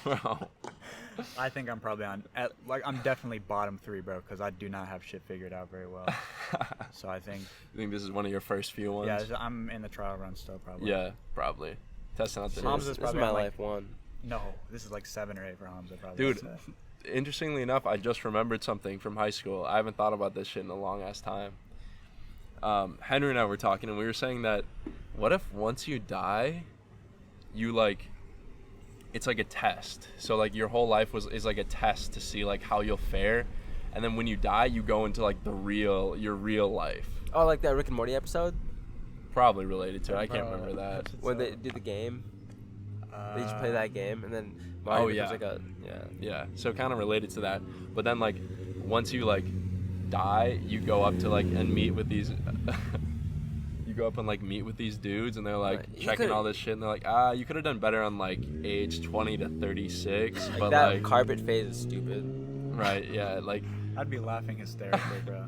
Bro. I think I'm probably on. I'm definitely bottom 3, bro, because I do not have shit figured out very well. So I think. You think this is one of your first few ones? Yeah, I'm in the trial run still, probably. Yeah, probably. Testing out the Hamza's This is probably my on, life one. No, this is like 7 or 8 for Hamza, probably. Dude, interestingly enough, I just remembered something from high school. I haven't thought about this shit in a long ass time. Henry and I were talking, and we were saying that what if once you die, you like, it's like a test. So like your whole life is like a test to see like how you'll fare, and then when you die, you go into like your real life. Oh, like that Rick and Morty episode? Probably related to it. I can't remember that. When they did the game. They just play that game, and then Mario becomes like a yeah. So kind of related to that, but then like once you like die, you go up to like and meet with these. You go up and like meet with these dudes, and they're like checking all this shit, and they're like, you could have done better on like age 20 to 36, but that like carpet phase is stupid. Right? Yeah, like I'd be laughing hysterically, bro.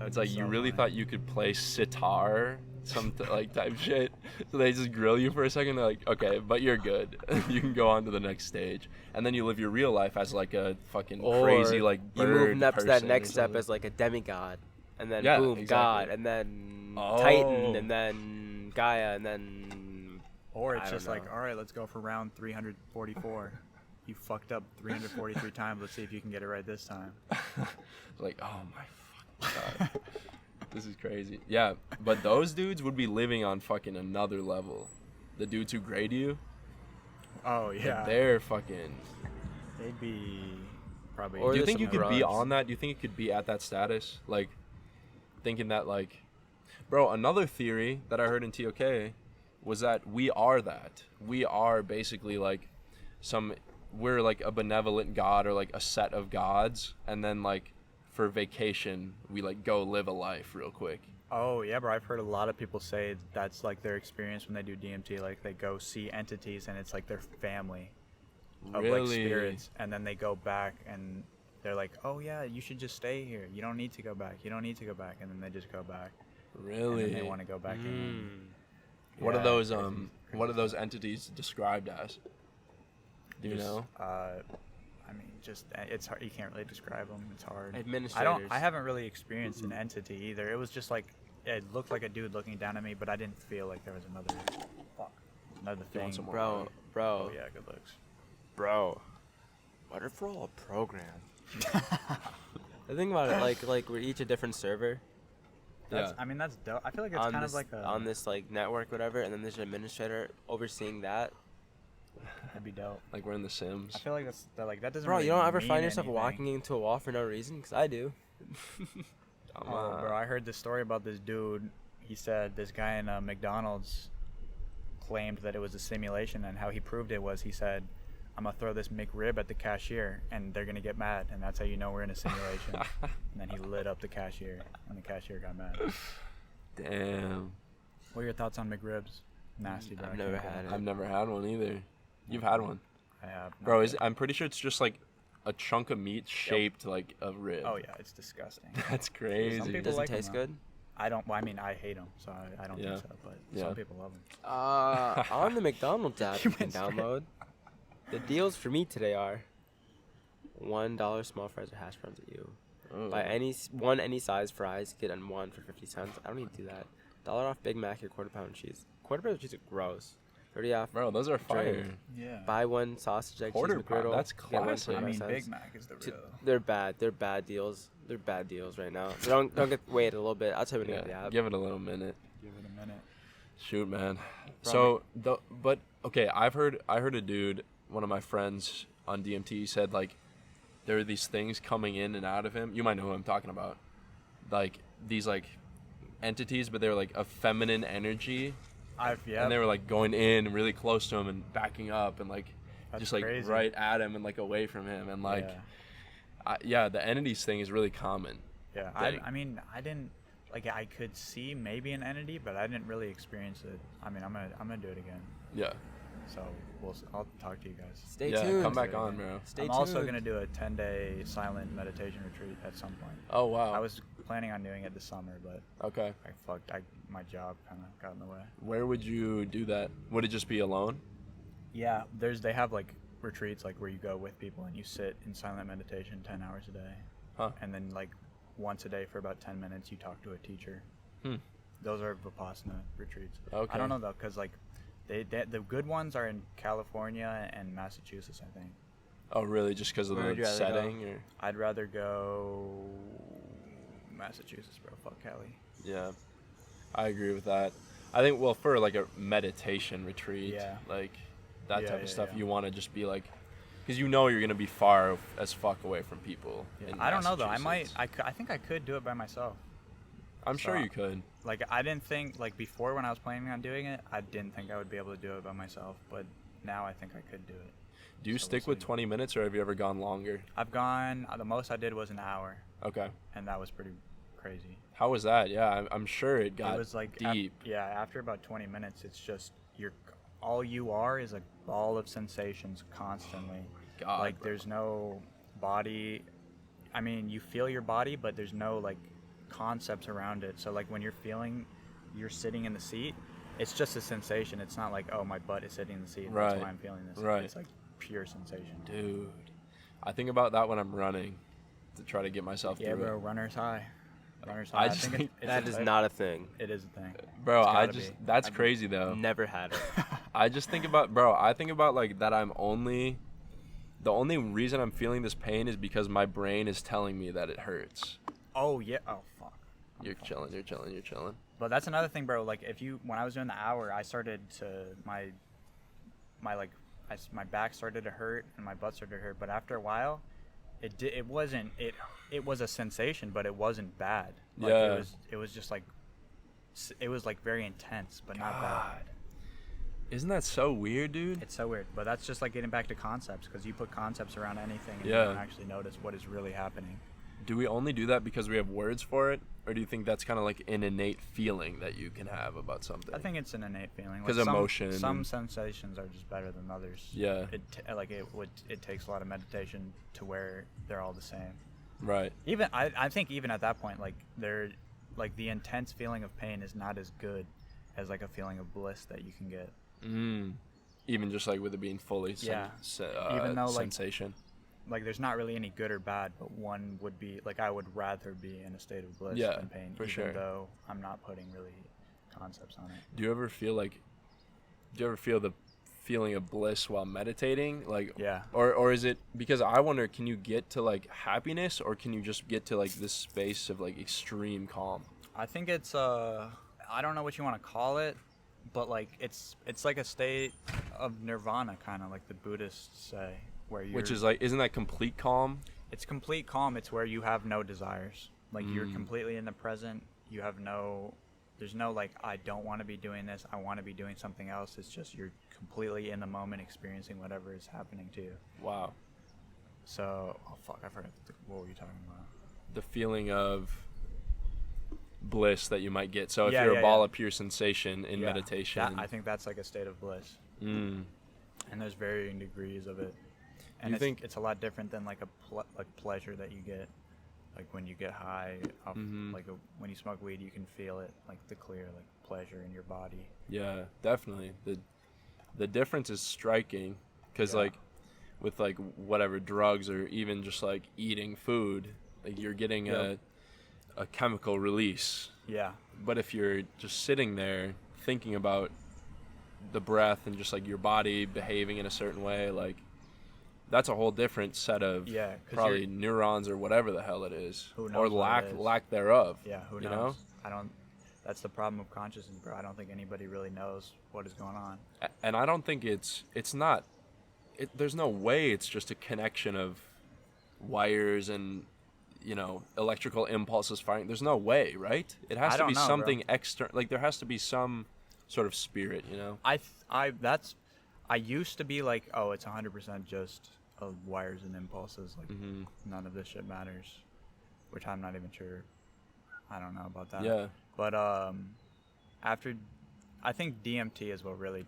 it's like you really thought you could play sitar. Some like type shit. So they just grill you for a second. They're like, okay, but you're good. You can go on to the next stage, and then you live your real life as like a fucking crazy like bird. You move up to that next step something. as like a demigod, and then boom, God, and then Titan, and then Gaia, and then. Or it's just like, all right, let's go for round 344. You fucked up 343 times. Let's see if you can get it right this time. Like, oh my fucking god. This is crazy. Yeah, but those dudes would be living on fucking another level. the dudes who grade you. Oh yeah. They're fucking. They'd be probably. Or Do you there's think you some could be grunts. on that? Do you think you could be at that status? Like, thinking that, like, bro, another theory that I heard in TOK was that we are that. We are basically like we're like a benevolent god or like a set of gods. And then, like, for vacation, we like go live a life real quick. Oh yeah, bro. I've heard a lot of people say that's like their experience when they do DMT. Like they go see entities and it's like their family of like spirits, and then they go back and they're like, oh yeah, you should just stay here. You don't need to go back. You don't need to go back. And then they just go back. Really? And then they want to go back in. What Yeah, are those crazy what are those stuff. entities described as? Do you Just, know? I mean, just it's hard. You can't really describe them. It's hard. Administrators. I haven't really experienced an entity either. It was just like it looked like a dude looking down at me, but I didn't feel like there was another You thing. want some more? Bro, Oh yeah, good looks. bro. What if we're all a program? The thing about it, like we're each a different server That's, Yeah. I mean, that's dope. I feel like it's on kind this of like a on this like network, whatever, and then there's an administrator overseeing that. That'd be dope. Like we're in The Sims. I feel like that doesn't. Bro, really you don't ever mean find yourself anything. walking into a wall for no reason? Because I do. Oh, bro, I heard this story about this dude. He said this guy in McDonald's claimed that it was a simulation, and how he proved it was he said, "I'm gonna throw this McRib at the cashier, and they're gonna get mad, and that's how you know we're in a simulation." And then he lit up the cashier, and the cashier got mad. Damn. What are your thoughts on McRibs? Nasty, bro. I've I never can't get had them. it. I've never had one either. You've had one, I have. not bro. yet. I'm pretty sure it's just like a chunk of meat shaped like a rib. Oh yeah, it's disgusting. That's crazy. Some people Does like it taste 'em, though. good? I don't. Well, I mean, I hate them, so I don't Yeah. think so. But Yeah. some people love them. On the McDonald's app You you can went straight. download. The deals for me today are $1 small fries or hash browns at you. Oh. Buy any size fries, get on one for 50 cents. I don't need to do that. $1 off Big Mac or quarter pound cheese. Quarter pound cheese is gross. 30 off. Bro, those are fire. Yeah. Buy one sausage egg Quarter cheese pound, McGriddle. that's get one classic. I 25 mean, cents. Big Mac is the T- real. They're bad. They're bad deals. They're bad deals right now. So don't get wait a little bit. I'll tell you when you get the Yeah, app. give it a little minute. Give it a minute. Shoot, man. Bro, But okay, I heard a dude, one of my friends on DMT said like there are these things coming in and out of him. You might know who I'm talking about. Like these like entities, but they were like a feminine energy, and they were like going in really close to him and backing up and like That's just like crazy. right at him and like away from him and like the entities thing is really common. Yeah. thing. I mean, I didn't like. I could see maybe an entity, but I didn't really experience it. I mean, I'm gonna do it again. Yeah. So I'll talk to you guys. Stay yeah, tuned. come back on, bro. Stay I'm tuned. also gonna do a 10-day silent meditation retreat at some point. Oh wow. I was planning on doing it this summer, but okay. my job kind of got in the way. Where would you do that? Would it just be alone? Yeah, they have like retreats like where you go with people and you sit in silent meditation 10 hours a day. Huh. And then like once a day for about 10 minutes you talk to a teacher. Hmm. Those are Vipassana retreats. Okay. I don't know though, cause like the good ones are in California and Massachusetts, I think. Oh, really? Just because of Where would the you rather setting? Or I'd rather go Massachusetts, bro. Fuck Cali. yeah, I agree with that. I think for like a meditation retreat, Yeah. like that Yeah, type of yeah, stuff, yeah. you want to just be like, because you know you're gonna be far as fuck away from people. in I don't know though. I Massachusetts. think I could do it by myself. I'm sure so- you could. Like I didn't think like before when I was planning on doing it, I didn't think I would be able to do it by myself. But now I think I could do it. Do you So stick we'll with see. 20 minutes, or have you ever gone longer? I've gone. The most I did was an hour, Okay. and that was pretty crazy. How was that? Yeah, I'm sure it got it was like deep. after about 20 minutes, it's just all you are is a ball of sensations constantly. God, Like bro. there's no body. I mean, you feel your body, but there's no like concepts around it. So like when you're sitting in the seat, it's just a sensation. It's not like, oh, my butt is sitting in the seat. Right. That's why I'm feeling this. Right. It's like pure sensation. Dude, I think about that when I'm running to try to get myself Yeah, through bro. it. Runner's high. Runner's high. I just think That is not a thing. It is a thing. Bro, It's I gotta just be. that's crazy though. Never had it. I just think about like that the only reason I'm feeling this pain is because my brain is telling me that it hurts. Oh yeah. Oh fuck. You're chilling. But that's another thing, bro. Like when I was doing the hour, I started to my back started to hurt and my butt started to hurt. But after a while, it was a sensation, but it wasn't bad. Like, Yeah. It was just like, it was like very intense, but not bad. Isn't that so weird, dude? It's so weird, but that's just like getting back to concepts, because you put concepts around anything and Yeah. you don't actually notice what is really happening. Do we only do that because we have words for it, or do you think that's kind of like an innate feeling that you can have about something? I think it's an innate feeling. 'Cause Like emotion Some and- sensations are just better than others. Yeah. It takes a lot of meditation to where they're all the same. Right. Even I think even at that point, like the intense feeling of pain is not as good as like a feeling of bliss that you can get. Even just like with it being fully Even though, like, sensation. Like there's not really any good or bad, but one would be like I would rather be in a state of bliss Yeah, than pain, for even sure. though I'm not putting really concepts on it. Do you ever feel the feeling of bliss while meditating? Like, Yeah. Or is it, because I wonder, can you get to like happiness, or can you just get to like this space of like extreme calm? I think it's I don't know what you want to call it, but like it's like a state of nirvana, kind of like the Buddhists say, where you Which is like, isn't that complete calm? it's complete calm. It's where you have no desires. Like you're completely in the present. You have there's no like, I don't want to be doing this, I want to be doing something else. It's just you're completely in the moment, experiencing whatever is happening to you. Wow. So, oh fuck, I forgot what were you talking about? The feeling of bliss that you might get. So if Yeah, you're yeah, a ball yeah. of pure sensation in Yeah, meditation. I think that's like a state of bliss. Mm. And there's varying degrees of it. And you it's, think- it's a lot different than like like pleasure that you get, like when you get high off, when you smoke weed, you can feel it, like the clear like pleasure in your body. Yeah, definitely. The difference is striking, because Yeah. like with like whatever drugs or even just like eating food, like you're getting Yep. a chemical release. Yeah. But if you're just sitting there thinking about the breath and just like your body behaving in a certain way, like that's a whole different set of Yeah, 'cause probably you're- neurons or whatever the hell it is, Who or knows what it is. lack thereof. Yeah, who knows? You know? I don't. That's the problem of consciousness, bro. I don't think anybody really knows what is going on. And I don't think it's not. There's no way it's just a connection of wires and electrical impulses firing. There's no way, right? It has I to don't be know, something external. Like there has to be some sort of spirit, you know? I used to be like, oh, it's 100% just wires and impulses. Like none of this shit matters, which I'm not even sure. I don't know about that. Yeah. But after, I think DMT is what really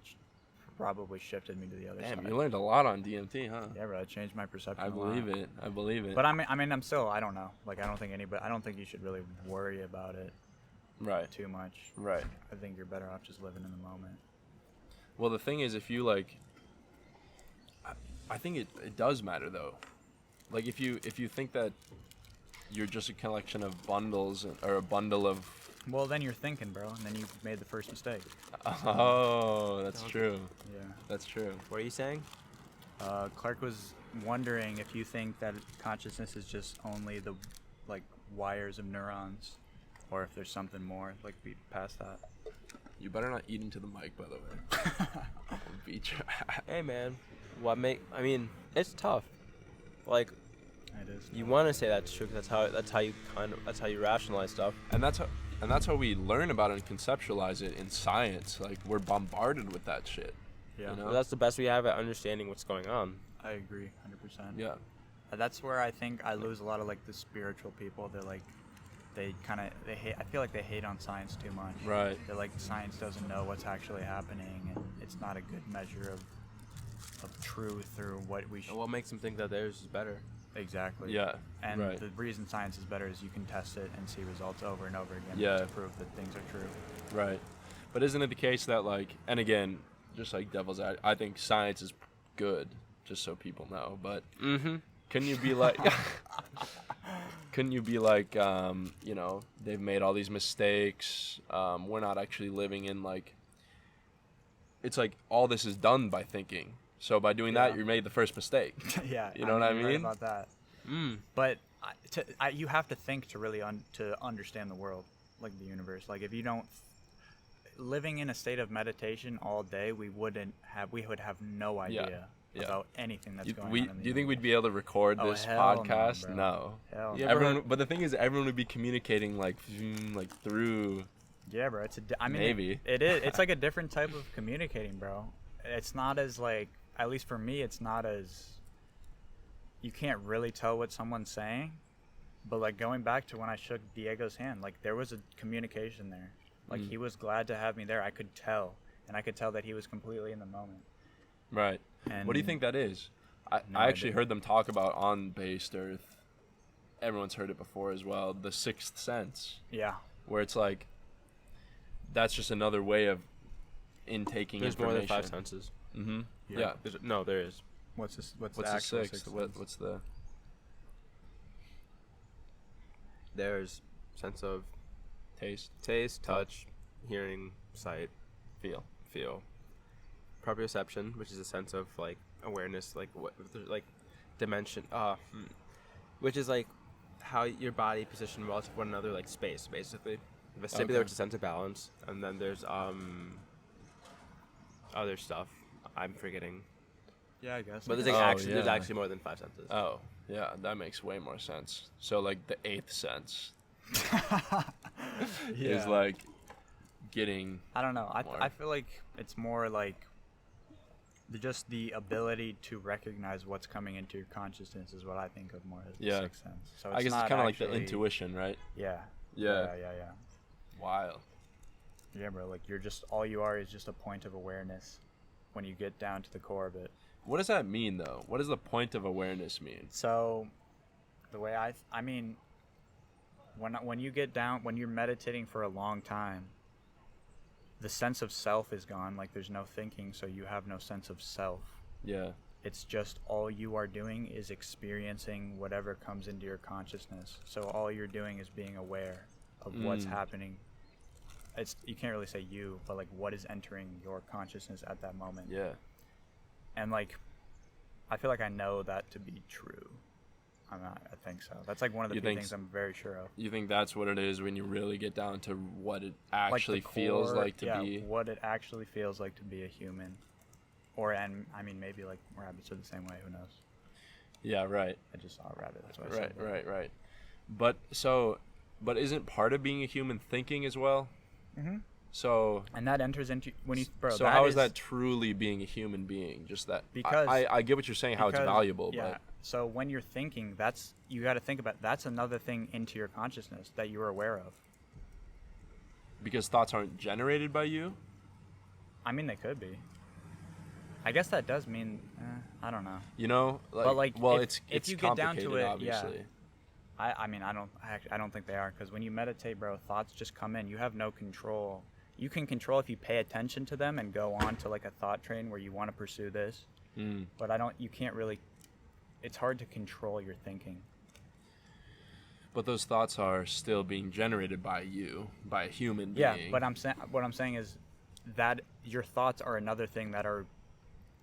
probably shifted me to the other Damn, side. you learned a lot on DMT, huh? Yeah, bro, it changed my perception. I believe it. I believe it. But I mean, I'm still, I don't know. Like, I don't think you should really worry about it Right. too much. Right. I think you're better off just living in the moment. Well, the thing is, if you like, I think it does matter though. Like if you think that you're just a collection of bundles or a bundle of. Well, then you're thinking, bro, and then you've made the first mistake. Oh, that's true. Yeah. That's true. What are you saying? Clark was wondering if you think that consciousness is just only the like wires of neurons, or if there's something more like past that. You better not eat into the mic, by the way. I'll beat your ass. Hey, man. I mean, it's tough. Like, It is. you want to say that's true, 'cause that's how you rationalize stuff. And that's how we learn about it and conceptualize it in science. Like we're bombarded with that shit. Yeah. You know? But that's the best we have at understanding what's going on. I agree, 100%. Yeah. That's where I think I lose a lot of like the spiritual people. They're like, they hate. I feel like they hate on science too much. Right. They're like, science doesn't know what's actually happening, and it's not a good measure of truth or what we should. And what makes them think that theirs is better? Exactly. Yeah. And right. the reason science is better is you can test it and see results over and over again Yeah. to prove that things are true. Right. But isn't it the case that like, and again, just like devil's advocate, I think science is good, just so people know. But couldn't you be like, they've made all these mistakes. We're not actually living in like. It's like all this is done by thinking. So by doing that, you made the first mistake. Yeah. You know what I you're right mean? about that. But you have to think to really to understand the world. like the universe. Like if you don't living in a state of meditation all day, we would have no idea about anything that's going on in the do you think we'd be able to record this podcast? No. Hell Yeah, no. Everyone, but the thing is, everyone would be communicating like through. Yeah, bro. I mean, maybe it is. It's like a different type of communicating, bro. It's not as like, at least for me, it's not as. You can't really tell what someone's saying, but like going back to when I shook Diego's hand, like there was a communication there. Like he was glad to have me there. I could tell, and I could tell that he was completely in the moment. Right. And What do you think that is? I actually heard them talk about on Based Earth. Everyone's heard it before as well. The sixth sense. Yeah. Where it's like, that's just another way of intaking There's information. more than 5 senses. Mm-hmm. Yeah. No, there is. What's What's the the actual sixth? What's the There's sense of taste? taste, touch, hearing, sight, Feel. proprioception, which is a sense of like awareness, like what, like dimension, which is like how your body position relative to one another, like space, basically. Vestibular, Okay. which is a sense of balance, and then there's other stuff I'm forgetting. Yeah, I guess. But there's Oh, like there's yeah. actually more than 5 senses. Oh, yeah, that makes way more sense. So like the eighth sense is like getting. I don't know. more. I feel like it's more like just the ability to recognize what's coming into your consciousness is what I think of more as the Yeah. sixth sense. So I guess it's not kind of like the actually- intuition, right? Yeah. Yeah. Yeah. Wild. Yeah, bro. Like you're just all you are is just a point of awareness when you get down to the core of it. What does that mean, though? What does the point of awareness mean? So, the way I mean, when you get down, when you're meditating for a long time, the sense of self is gone. Like there's no thinking, so you have no sense of self. Yeah. It's just all you are doing is experiencing whatever comes into your consciousness. So all you're doing is being aware of what's happening. You can't really say you, but like what is entering your consciousness at that moment. Yeah. And like, I feel like I know that to be true. I think so. That's like one of the You few think things I'm very sure of. You think that's what it is when you really get down to what it Like actually the feels core- like to yeah, be? what it actually feels like to be a human. And I mean, maybe like rabbits are the same way. Who knows? Yeah, right. I just saw a rabbit. That's what I said. Right. But isn't part of being a human thinking as well? Mm-hmm. So And that enters into when you, bro. so how is that truly being a human being? Just that Because- I get what you're saying, how it's because- valuable, yeah. but So when you're thinking, you got to think about that's another thing into your consciousness that you're aware of. because thoughts aren't generated by you. I mean, they could be. I guess that does mean I don't know. You know, But, like, well, if it's you get down to complicated, it, yeah. obviously. I mean, I don't think they are, because when you meditate, bro, thoughts just come in. You have no control. You can control if you pay attention to them and go on to like a thought train where you want to pursue this. But you can't really. It's hard to control your thinking. But those thoughts are still being generated by you, by a human being. Yeah, but what I'm saying is that your thoughts are another thing that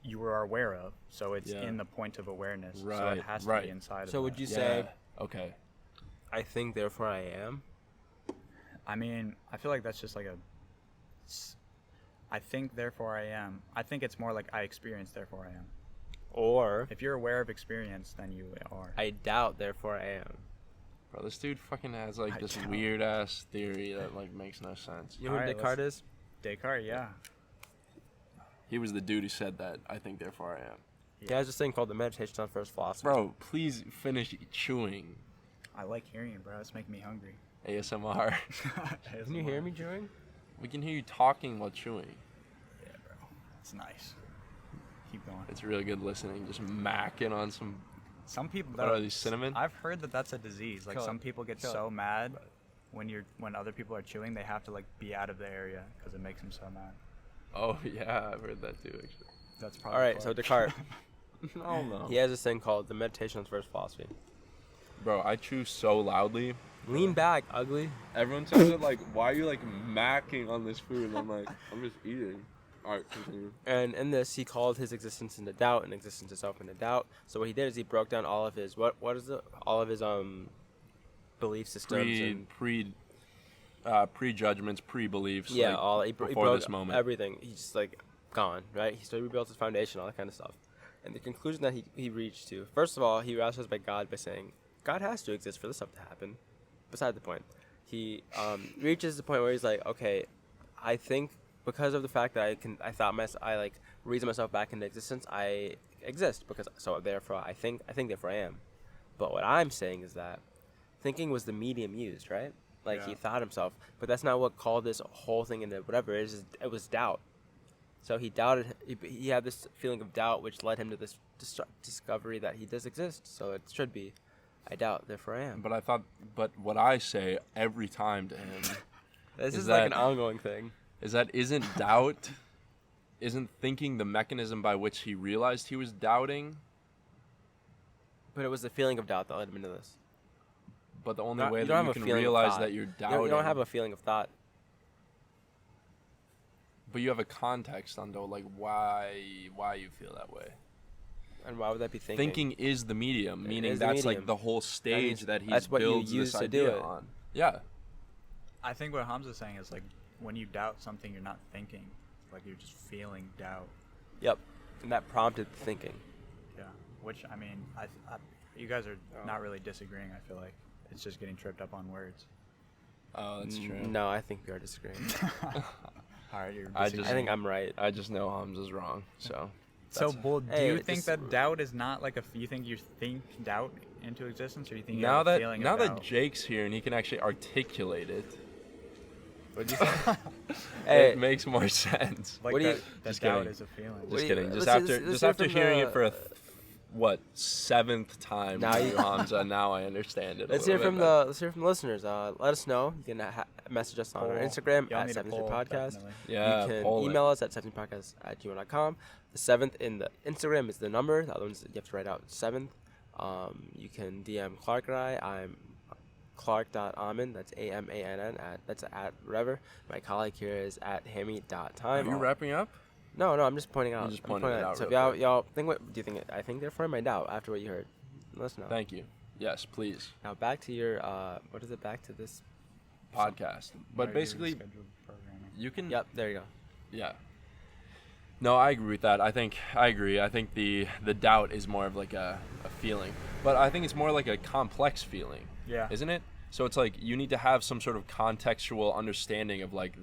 you are aware of. So it's in the point of awareness. So Right, it has to right. be inside of So would that. you Yeah. say, Okay. I think, therefore I am? I mean, I feel like that's just like I think, therefore I am. I think it's more like I experience, therefore I am. Or If you're aware of experience, then you are. I doubt, therefore I am? Bro, this dude fucking has like I this don't. weird ass theory that like makes no sense. You know who Alright, Descartes is? Descartes, yeah. He was the dude who said that. I think, therefore I am. He has this thing called the Meditation on First Philosophy. Bro, please finish chewing. I like hearing it, bro. It's making me hungry. ASMR. Can you hear me chewing? We can hear you talking while chewing. Yeah, bro. It's nice. Keep going. It's really good listening. Just macking on some. Some people. What are these, cinnamon? I've heard that that's a disease. Like Kill some it. people get Kill so it. mad when other people are chewing, they have to like be out of the area because it makes them so mad. Oh yeah, I've heard that too. Actually. That's probably. All right, so Descartes, Oh no. he has this thing called the Meditation on First Philosophy. Bro, I chew so loudly. Lean back, ugly. Everyone says it like, why are you like macking on this food? And I'm like, I'm just eating. All right, continue. And in this, he called his existence into doubt and existence itself into doubt. So what he did is he broke down all of his all of his belief systems and prejudgments, pre-beliefs. Yeah, like, all he before broke this moment. everything. He's just like gone, right? He started rebuilt his foundation, all that kind of stuff. And the conclusion that he reached to, first of all, he rationalized by God by saying God has to exist for this stuff to happen. Beside the point, he reaches the point where he's like, okay, I think because of the fact that I reason myself back into existence, I exist because so therefore I think therefore I am. But what I'm saying is that thinking was the medium used, right? Like he thought himself, but that's not what called this whole thing into whatever it is. It was doubt. So he doubted. He had this feeling of doubt, which led him to this discovery that he does exist. So it should be, I doubt, therefore I am. But what I say every time to him, This is like an ongoing thing. is that isn't thinking the mechanism by which he realized he was doubting? But it was the feeling of doubt that led him into this. But the only way you that don't you have a can feeling of realize thought. that you're doubting, You don't have a feeling of thought. but you have a context on like why you feel that way. And why would that be thinking? Thinking is the medium, It meaning is the that's medium. like the whole stage that he that's what you builds use this to do idea it. on. Yeah. I think what Hamza's saying is like when you doubt something, you're not thinking. Like you're just feeling doubt. Yep. And that prompted thinking. Yeah. Which I mean, you guys are not really disagreeing. I feel like it's just getting tripped up on words. Oh, that's true. No, I think we are disagreeing. All right, you're I disagreeing. I think I'm right. I just know Hamza's wrong, so. So, that's- Bull, do Hey, you it think just- that doubt is not like you think you think doubt into existence, or you think you now have a that feeling now of that doubt? Jake's here and he can actually articulate it, What'd you say? Hey, it makes more sense. Like What do you- that Just doubt kidding. is a feeling. What Just do you- kidding. Just let's after hear just after from hearing the- it for a seventh time, Now you- Hamza. Now I understand it. let's hear from the listeners. Let us know. You can message us on our Poll. Instagram Y'all at need a 7th poll, Podcast. definitely. Yeah, You can poll it. email us at 7thpodcast@gmail.com. The 7th in the Instagram is the number. The other ones you have to write out 7th. You can DM Clark and I. I'm Clark.Amin. That's AMANN. That's at whatever. My colleague here is at Hammy.time. Are you wrapping up? No, I'm just pointing out. You're just I'm pointing it out So if real y'all think what do you think? I think therefore I doubt after what you heard. Let us know. Thank you. Yes, please. Now back to your what is it? Back to this. Podcast. But Regular basically, scheduled programming. you can. Yep. There you go. Yeah. No, I agree with that. I agree. I think the doubt is more of like a feeling, but I think it's more like a complex feeling. Yeah. Isn't it? So it's like you need to have some sort of contextual understanding of like,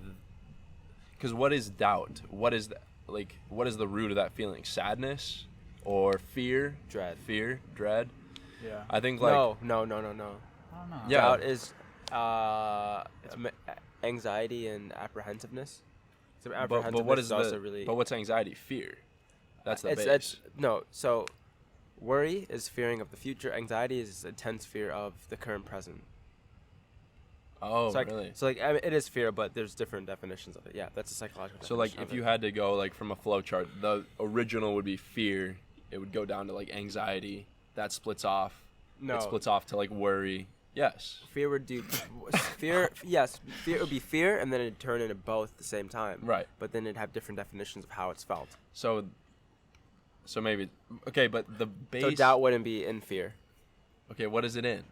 because what is doubt? What is the root of that feeling? Sadness or fear? Dread. Fear, dread. Yeah. I think like No. I don't know. Yeah. Doubt is anxiety and apprehensiveness. So But what is also the? really? But what's anxiety? Fear. That's the base. It's no. So, worry is fearing of the future. Anxiety is intense fear of the current present. Oh, So like, really? So like, I mean, it is fear, but there's different definitions of it. Yeah, that's a psychological. So like, definition if of you it. had to go like from a flow chart, the original would be fear. It would go down to like anxiety. That splits off. No. It splits off to like worry. Yes. Fear would do fear. Yes, fear would be fear, and then it'd turn into both at the same time. Right. But then it'd have different definitions of how it's felt. So maybe okay, but the base. So doubt wouldn't be in fear. Okay, what is it in?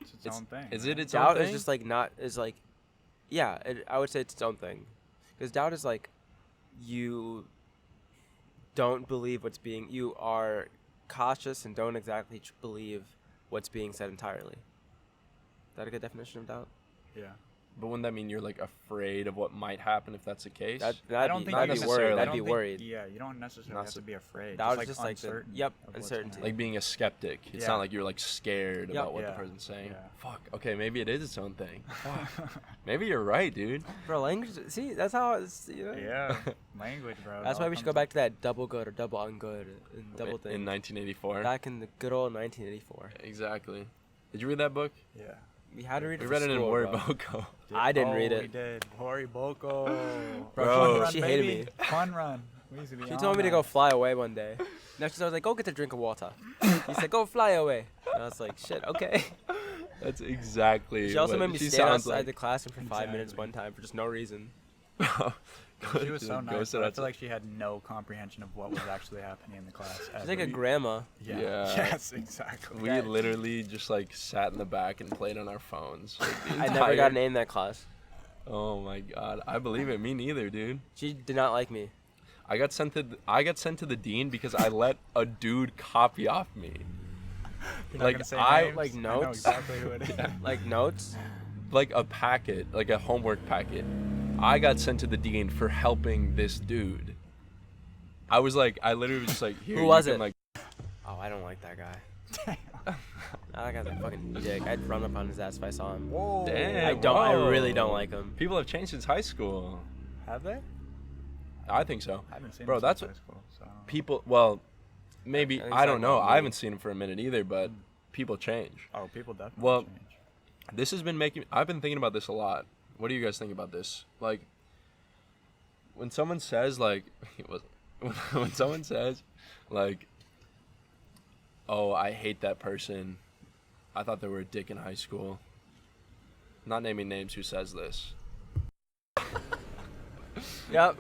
It's its own thing. Is right? it its Doubt own is thing? just like not is like, yeah. I would say it's its own thing, because doubt is like, you don't believe what's being. You are cautious and don't exactly believe what's being said entirely. Is that a good definition of doubt? Yeah. But wouldn't that mean you're like afraid of what might happen if that's the case? That'd I don't think that'd you be worried. necessarily- That'd I be don't think- worried. Yeah, you don't necessarily Not have so- to be afraid. Doubt is like just like the- uncertain. yep, of what's uncertainty. gonna Like being a skeptic. It's Yeah. not like you're like scared Yep. about what Yeah. the person's saying. Yeah. Fuck. Okay, maybe it is its own thing. Fuck. Maybe you're right, dude. Bro, language. See, that's how it's. You know? Yeah, language, bro. That's why we should go back to that double good or double ungood and double thing. In 1984. Back in the good old 1984. Exactly. Did you read that book? Yeah. We had to read it. We for read it in school, Word bro. Boko. I didn't read We it. did. Hori Boko. Bro, Fun run, she hated baby. me. Fun run. We used to be She on told me to that. go fly away one day. Next, she was like, "Go get a drink of water." He said, "Go fly away." And I was like, "Shit, okay." That's exactly. She also what made me she stand sounds outside like. the classroom for 5 minutes Exactly. one time for just no reason. She was so Dude, nice. ghosted But I us. feel like she had no comprehension of what was actually happening in the class. She's like a ever. grandma. Yeah. Yeah. Yes, exactly. We literally just like sat in the back and played on our phones. Like, the I never entire- got an A in that class. Oh my god, I believe it. Me neither, dude. She did not like me. I got sent to the dean because I let a dude copy off me. You're not Like, gonna say I- names? like I know notes? exactly who it is. Like notes. Like a packet, like a homework packet. I got sent to the dean for helping this dude. I literally was just like, here, Who was you it? can, like, Oh, I don't like that guy. That guy's a fucking dick. I'd run up on his ass if I saw him. Whoa. Damn. I whoa. really don't like him. People have changed since high school. Have they? I think so. I haven't seen Bro, him that's since what- high school, so. People, well, maybe, I think I don't so, know. maybe. I haven't seen him for a minute either, but people change. Oh, people definitely Well, change. This has been I've been thinking about this a lot. What do you guys think about this? Like, when someone says, like, when someone says, like, oh, I hate that person. I thought they were a dick in high school. Not naming names who says this. Yep.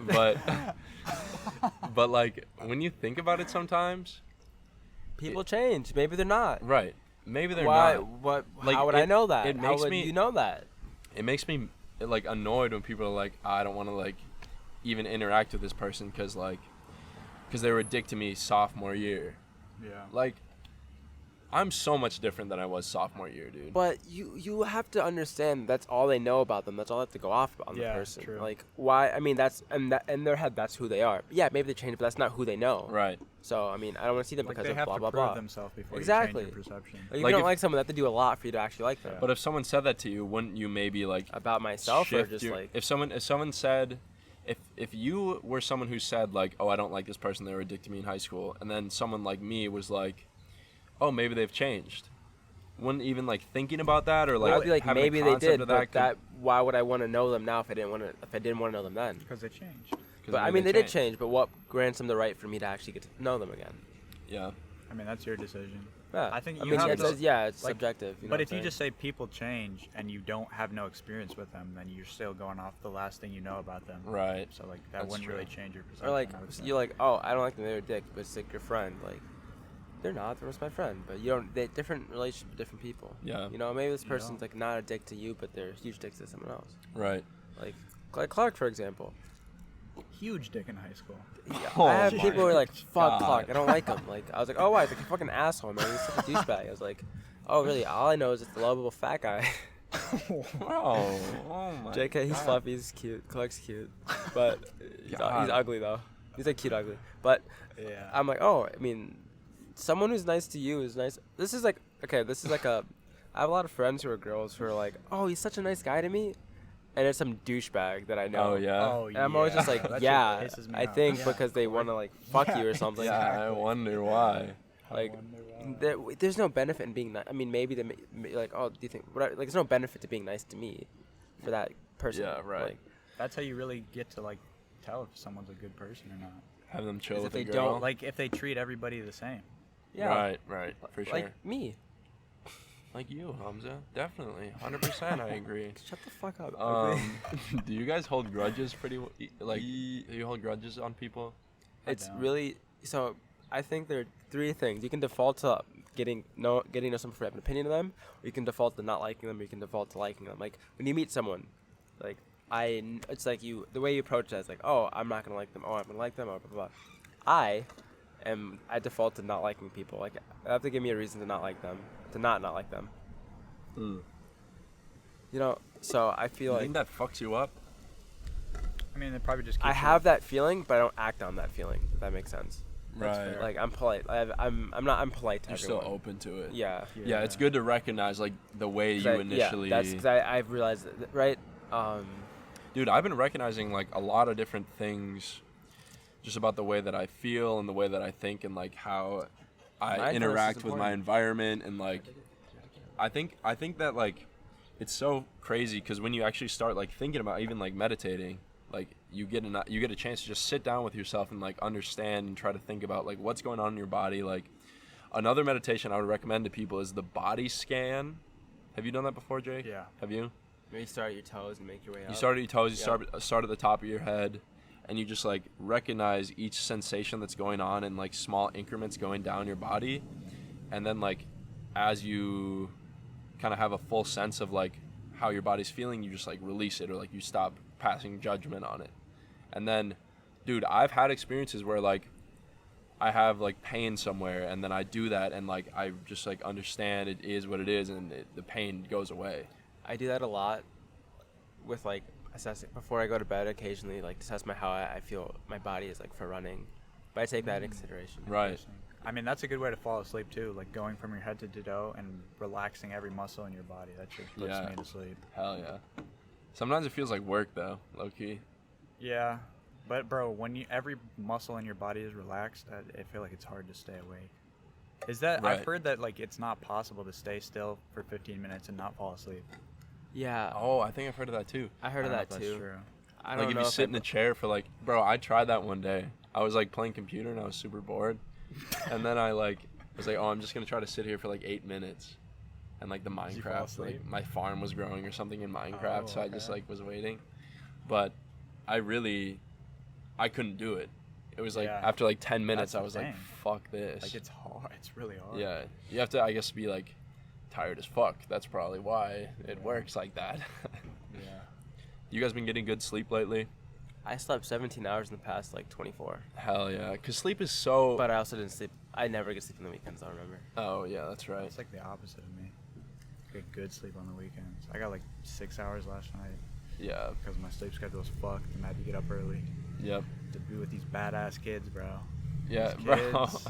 But like, when you think about it sometimes, People change. Maybe they're not. right, maybe they're Why? not. What? Like, how would I it- know that? it How makes would me- you know that? It makes me, like, annoyed when people are like, I don't want to, like, even interact with this person because they were a dick to me sophomore year. Yeah. Like, I'm so much different than I was sophomore year, dude. But you have to understand that's all they know about them. That's all they have to go off on Yeah, the person. true. Like why? I mean, that's in their head that's who they are. Yeah, maybe they change, but that's not who they know. Right. So I mean, I don't want to see them Like because they of have blah to blah prove blah. themselves before Exactly. you change your perception. Like, if Like, you don't if- like someone, they have to do a lot for you to actually like them. Yeah. But if someone said that to you, wouldn't you maybe, like, About myself or shift just your- like if someone said, if you were someone who said, like, oh, I don't like this person, they were a dick to me in high school, and then someone like me was like, oh, maybe they've changed, wouldn't even, like, thinking about that, or like I'd be like having a maybe they concept did, of but could- that why would I want to know them now if I didn't want to know them then? Because they changed. 'cause But I maybe mean, they did change. But what grants them the right for me to actually get to know them again? Yeah. I mean, that's your decision. Yeah. I think I you mean, have it's, to- it's like, subjective. You know But what if I'm you saying? just say people change and you don't have no experience with them, then you're still going off the last thing you know about them. Right. So like that That's wouldn't true. really change your perception. Or like I would say. you're like, oh, I don't like them. They're a dick, but it's like your friend. Like they're not. They're just my friend. But you don't. They different relationships with different people. Yeah. You know, maybe this You person's don't. like not a dick to you, but they're a huge dick to someone else. Right. Like Clark, for example. huge dick in high school. Oh I have my people who are like, fuck God. Clark. I don't like him. Like I was like, oh, why? He's like a fucking asshole, man. He's such a douchebag. I was like, oh, really? All I know is it's the lovable fat guy. Oh my JK, he's God. fluffy, he's cute. Clark's cute, but he's God. ugly though. He's like cute ugly. But Yeah. I'm like, oh, I mean, someone who's nice to you is nice. This is like, okay, this is like a. I have a lot of friends who are girls who are like, oh, he's such a nice guy to me, and it's some douchebag that I know. Oh yeah. Oh, And I'm always just like, That shit yeah, pisses me I off. think Yeah. because they want to like fuck you or something. Yeah, I Exactly. wonder why. Like, I wonder why. there's no benefit in being nice. I mean, maybe they like, oh, do you think? Like, there's no benefit to being nice to me, for that person. Yeah, right. Like, That's how you really get to like tell if someone's a good person or not. Have them chill Is with if a they girl. don't like if they treat everybody the same. yeah, Right, for sure. like me. Like you, Hamza. Definitely. 100% I agree. Shut the fuck up. Do you guys hold grudges like, do you hold grudges on people? It's don't. really so. I think there are three things. You can default to getting to know someone for having an opinion of them, or you can default to not liking them, or you can default to liking them. Like when you meet someone, like it's like the way you approach that is like, oh, I'm not gonna like them, oh, I'm gonna like them, or blah blah. I default to not liking people. Like I have to give me a reason to not like them, to not like them. Mm. You know, so I feel You like think that fucks you up? I mean, they probably just. I have that feeling, but I don't act on that feeling. If that makes sense. That's Right. fair. Like I'm polite. I'm polite to You're everyone. still open to it. Yeah. Yeah, it's good to recognize, like, the way you initially... Yeah, that's because I've realized that, right? Dude, I've been recognizing, like, a lot of different things just about the way that I feel and the way that I think and, like, how I Mindfulness is interact with my important. environment. And, like, I think that, like, it's so crazy because when you actually start, like, thinking about even, like, meditating, like, you get a chance to just sit down with yourself and, like, understand and try to think about, like, what's going on in your body. Like, another meditation I would recommend to people is the body scan. Have you done that before, Jake? Yeah. Have you? Maybe start at your toes and make your way up. You start at your toes, you Yeah. start at the top of your head, and you just, like, recognize each sensation that's going on in, like, small increments going down your body. And then, like, as you kind of have a full sense of, like, how your body's feeling, you just like release it, or like you stop passing judgment on it. And then, dude, I've had experiences where like I have like pain somewhere, and then I do that, and like I just like understand it is what it is, and the pain goes away. I do that a lot with like assessing before I go to bed. Occasionally, like assess how I feel my body is like for running, but I take that into consideration. Right. I mean, that's a good way to fall asleep too, like going from your head to toe and relaxing every muscle in your body. That just puts me to sleep. Hell yeah. Sometimes it feels like work though, low key. Yeah, but bro, when every muscle in your body is relaxed, I feel like it's hard to stay awake. Is that Right. I've heard that like it's not possible to stay still for 15 minutes and not fall asleep. Yeah. Oh, I think I've heard of that too. I heard of don't know that if that's too. true. I don't Like if know you sit in a chair for like, bro, I tried that one day. I was like playing computer and I was super bored, and then I like was like, oh, I'm just gonna try to sit here for like 8 minutes, and like the you fall Minecraft, asleep? like my farm was growing or something in Minecraft, Oh, so I just okay. like was waiting, but I couldn't do it. It was like Yeah. after like 10 minutes, That's I was the like, thing. fuck this. Like it's hard. It's really hard. Yeah, you have to, I guess, be like tired as fuck. That's probably why it works like that. Yeah. You guys been getting good sleep lately? I slept 17 hours in the past like 24, Hell yeah, cause sleep is so. but I also didn't sleep. I never get sleep on the weekends. I remember. Oh yeah, that's right. It's like the opposite of me. I get good sleep on the weekends. I got like 6 hours last night Yeah. because my sleep schedule was fucked and I had to get up early Yep. to be with these badass kids, bro. Yeah, These bro. kids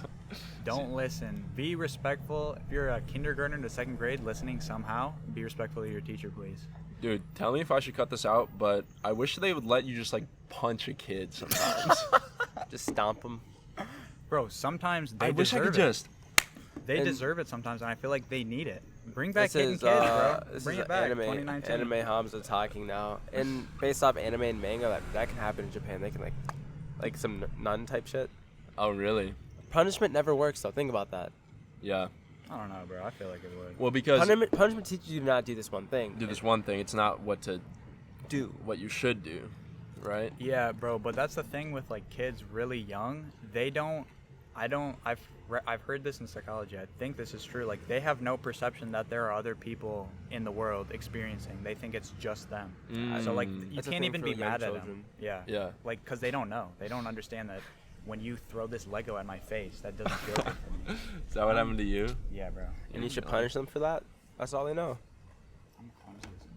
don't listen. Be respectful. If you're a kindergartner to second grade listening somehow, be respectful to your teacher, please. Dude, tell me if I should cut this out, but I wish they would let you just like punch a kid sometimes. Just stomp them. Bro, sometimes they I wish I deserve could it. just. They And- deserve it sometimes, and I feel like they need it. Bring back This hitting is kids, bro. this Bring is it back. anime 2019. anime Hamza talking now, and based off anime and manga, that can happen in Japan. They can like some nun type shit. Oh really? Punishment never works though. Think about that. Yeah. I don't know, bro. I feel like it would. Well, because Punishment teaches you to not do this one thing. do this one thing. It's not what do. you should do, right? Yeah, bro, but that's the thing with like kids really young. They don't. I've heard this in psychology. I think this is true. Like they have no perception that there are other people in the world experiencing. They think it's just them. So like you That's a can't thing even for be young mad at them. children. Yeah. Yeah. Like because they don't know. They don't understand that when you throw this Lego at my face, that doesn't feel good for me. Is that what happened to you? Yeah, bro. And you should punish them for that. That's all they know. I'm punishing this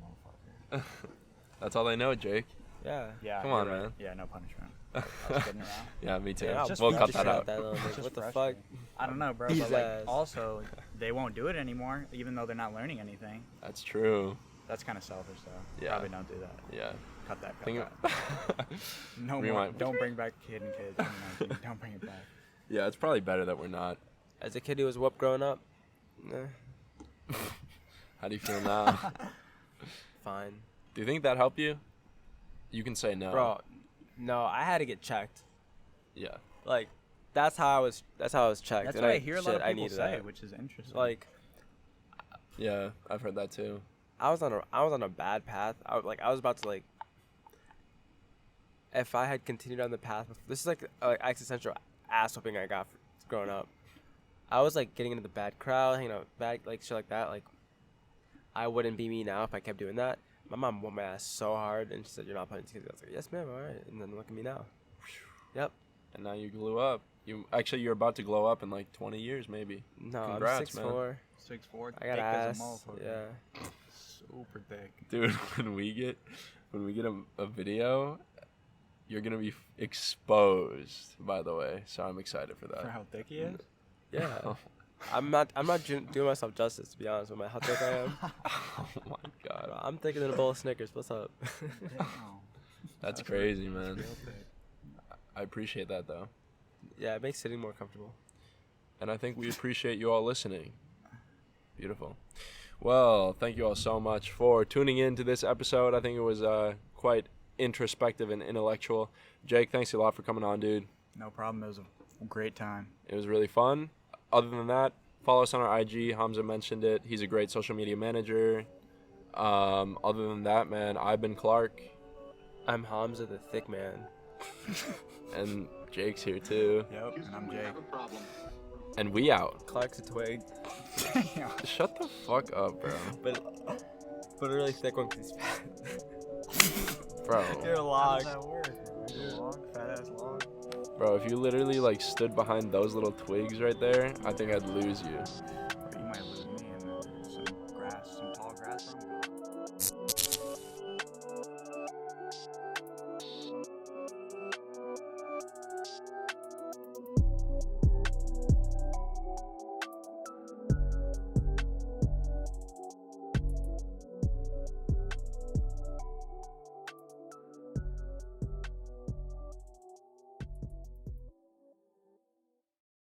motherfucker. That's all they know, Jake. Yeah. Yeah. Come on, you're right. man. Yeah, no punishment. I was kidding around. Yeah, me too. Yeah, just we'll cut frustrating. that out. Though. Like, It's just what the fuck? frustrating. I don't know, bro. His But like, ass. also, they won't do it anymore, even though they're not learning anything. That's true. That's kind of selfish, though. Yeah. Probably don't do that. Yeah. Cut that. Cut Think that. No more. Rewind. Don't bring back Kid and Kid 2019. Don't bring it back. Yeah, it's probably better that we're not. As a kid who was whooped growing up, nah, How do you feel now? fine. Do you think that helped you? You can say no. Bro, no, I had to get checked. Yeah. Like, that's how I was checked. That's and what I hear a lot shit, of I people needed say, that. which is interesting. Like, Yeah, I've heard that too. I was on a bad path. I was about to like, if I had continued on the path, this is like existential ass whooping I got growing up. I was like getting into the bad crowd, hanging out with bad like shit like that. Like, I wouldn't be me now if I kept doing that. My mom whooped my ass so hard, and she said, "You're not playing kids." I was like, "Yes, ma'am. All right." And then look at me now. Yep. And now you glue up. You're about to glow up in like 20 years maybe. No, Congrats, I'm man. 6'4". 6'4". I got ass. Yeah. Super thick. Dude, when we get a video, you're gonna be exposed. By the way, so I'm excited for that. For how thick he is? Yeah. I'm not doing myself justice, to be honest, with how thick I am. Oh my god, I'm thicker than a bowl of Snickers. What's up? that's crazy, man. Real thick. I appreciate that though, Yeah, it makes sitting more comfortable. and I think we appreciate you all listening. Beautiful. Well, thank you all so much for tuning in to this episode. I think it was quite introspective and intellectual. Jake, thanks a lot for coming on, dude. No problem. It was a great time. It was really fun. Other than that, follow us on our IG. Hamza mentioned it. He's a great social media manager. Other than that, man, I've been Clark. I'm Hamza the thick man. And Jake's here too. Yep. And I'm Jake. And we out. Clark's a twig. Shut the fuck up, bro. But but a really thick one because he's fat. Bro. You're a How log. does that work? You're a log, fat ass log. Bro, if you literally like stood behind those little twigs right there, I think I'd lose you.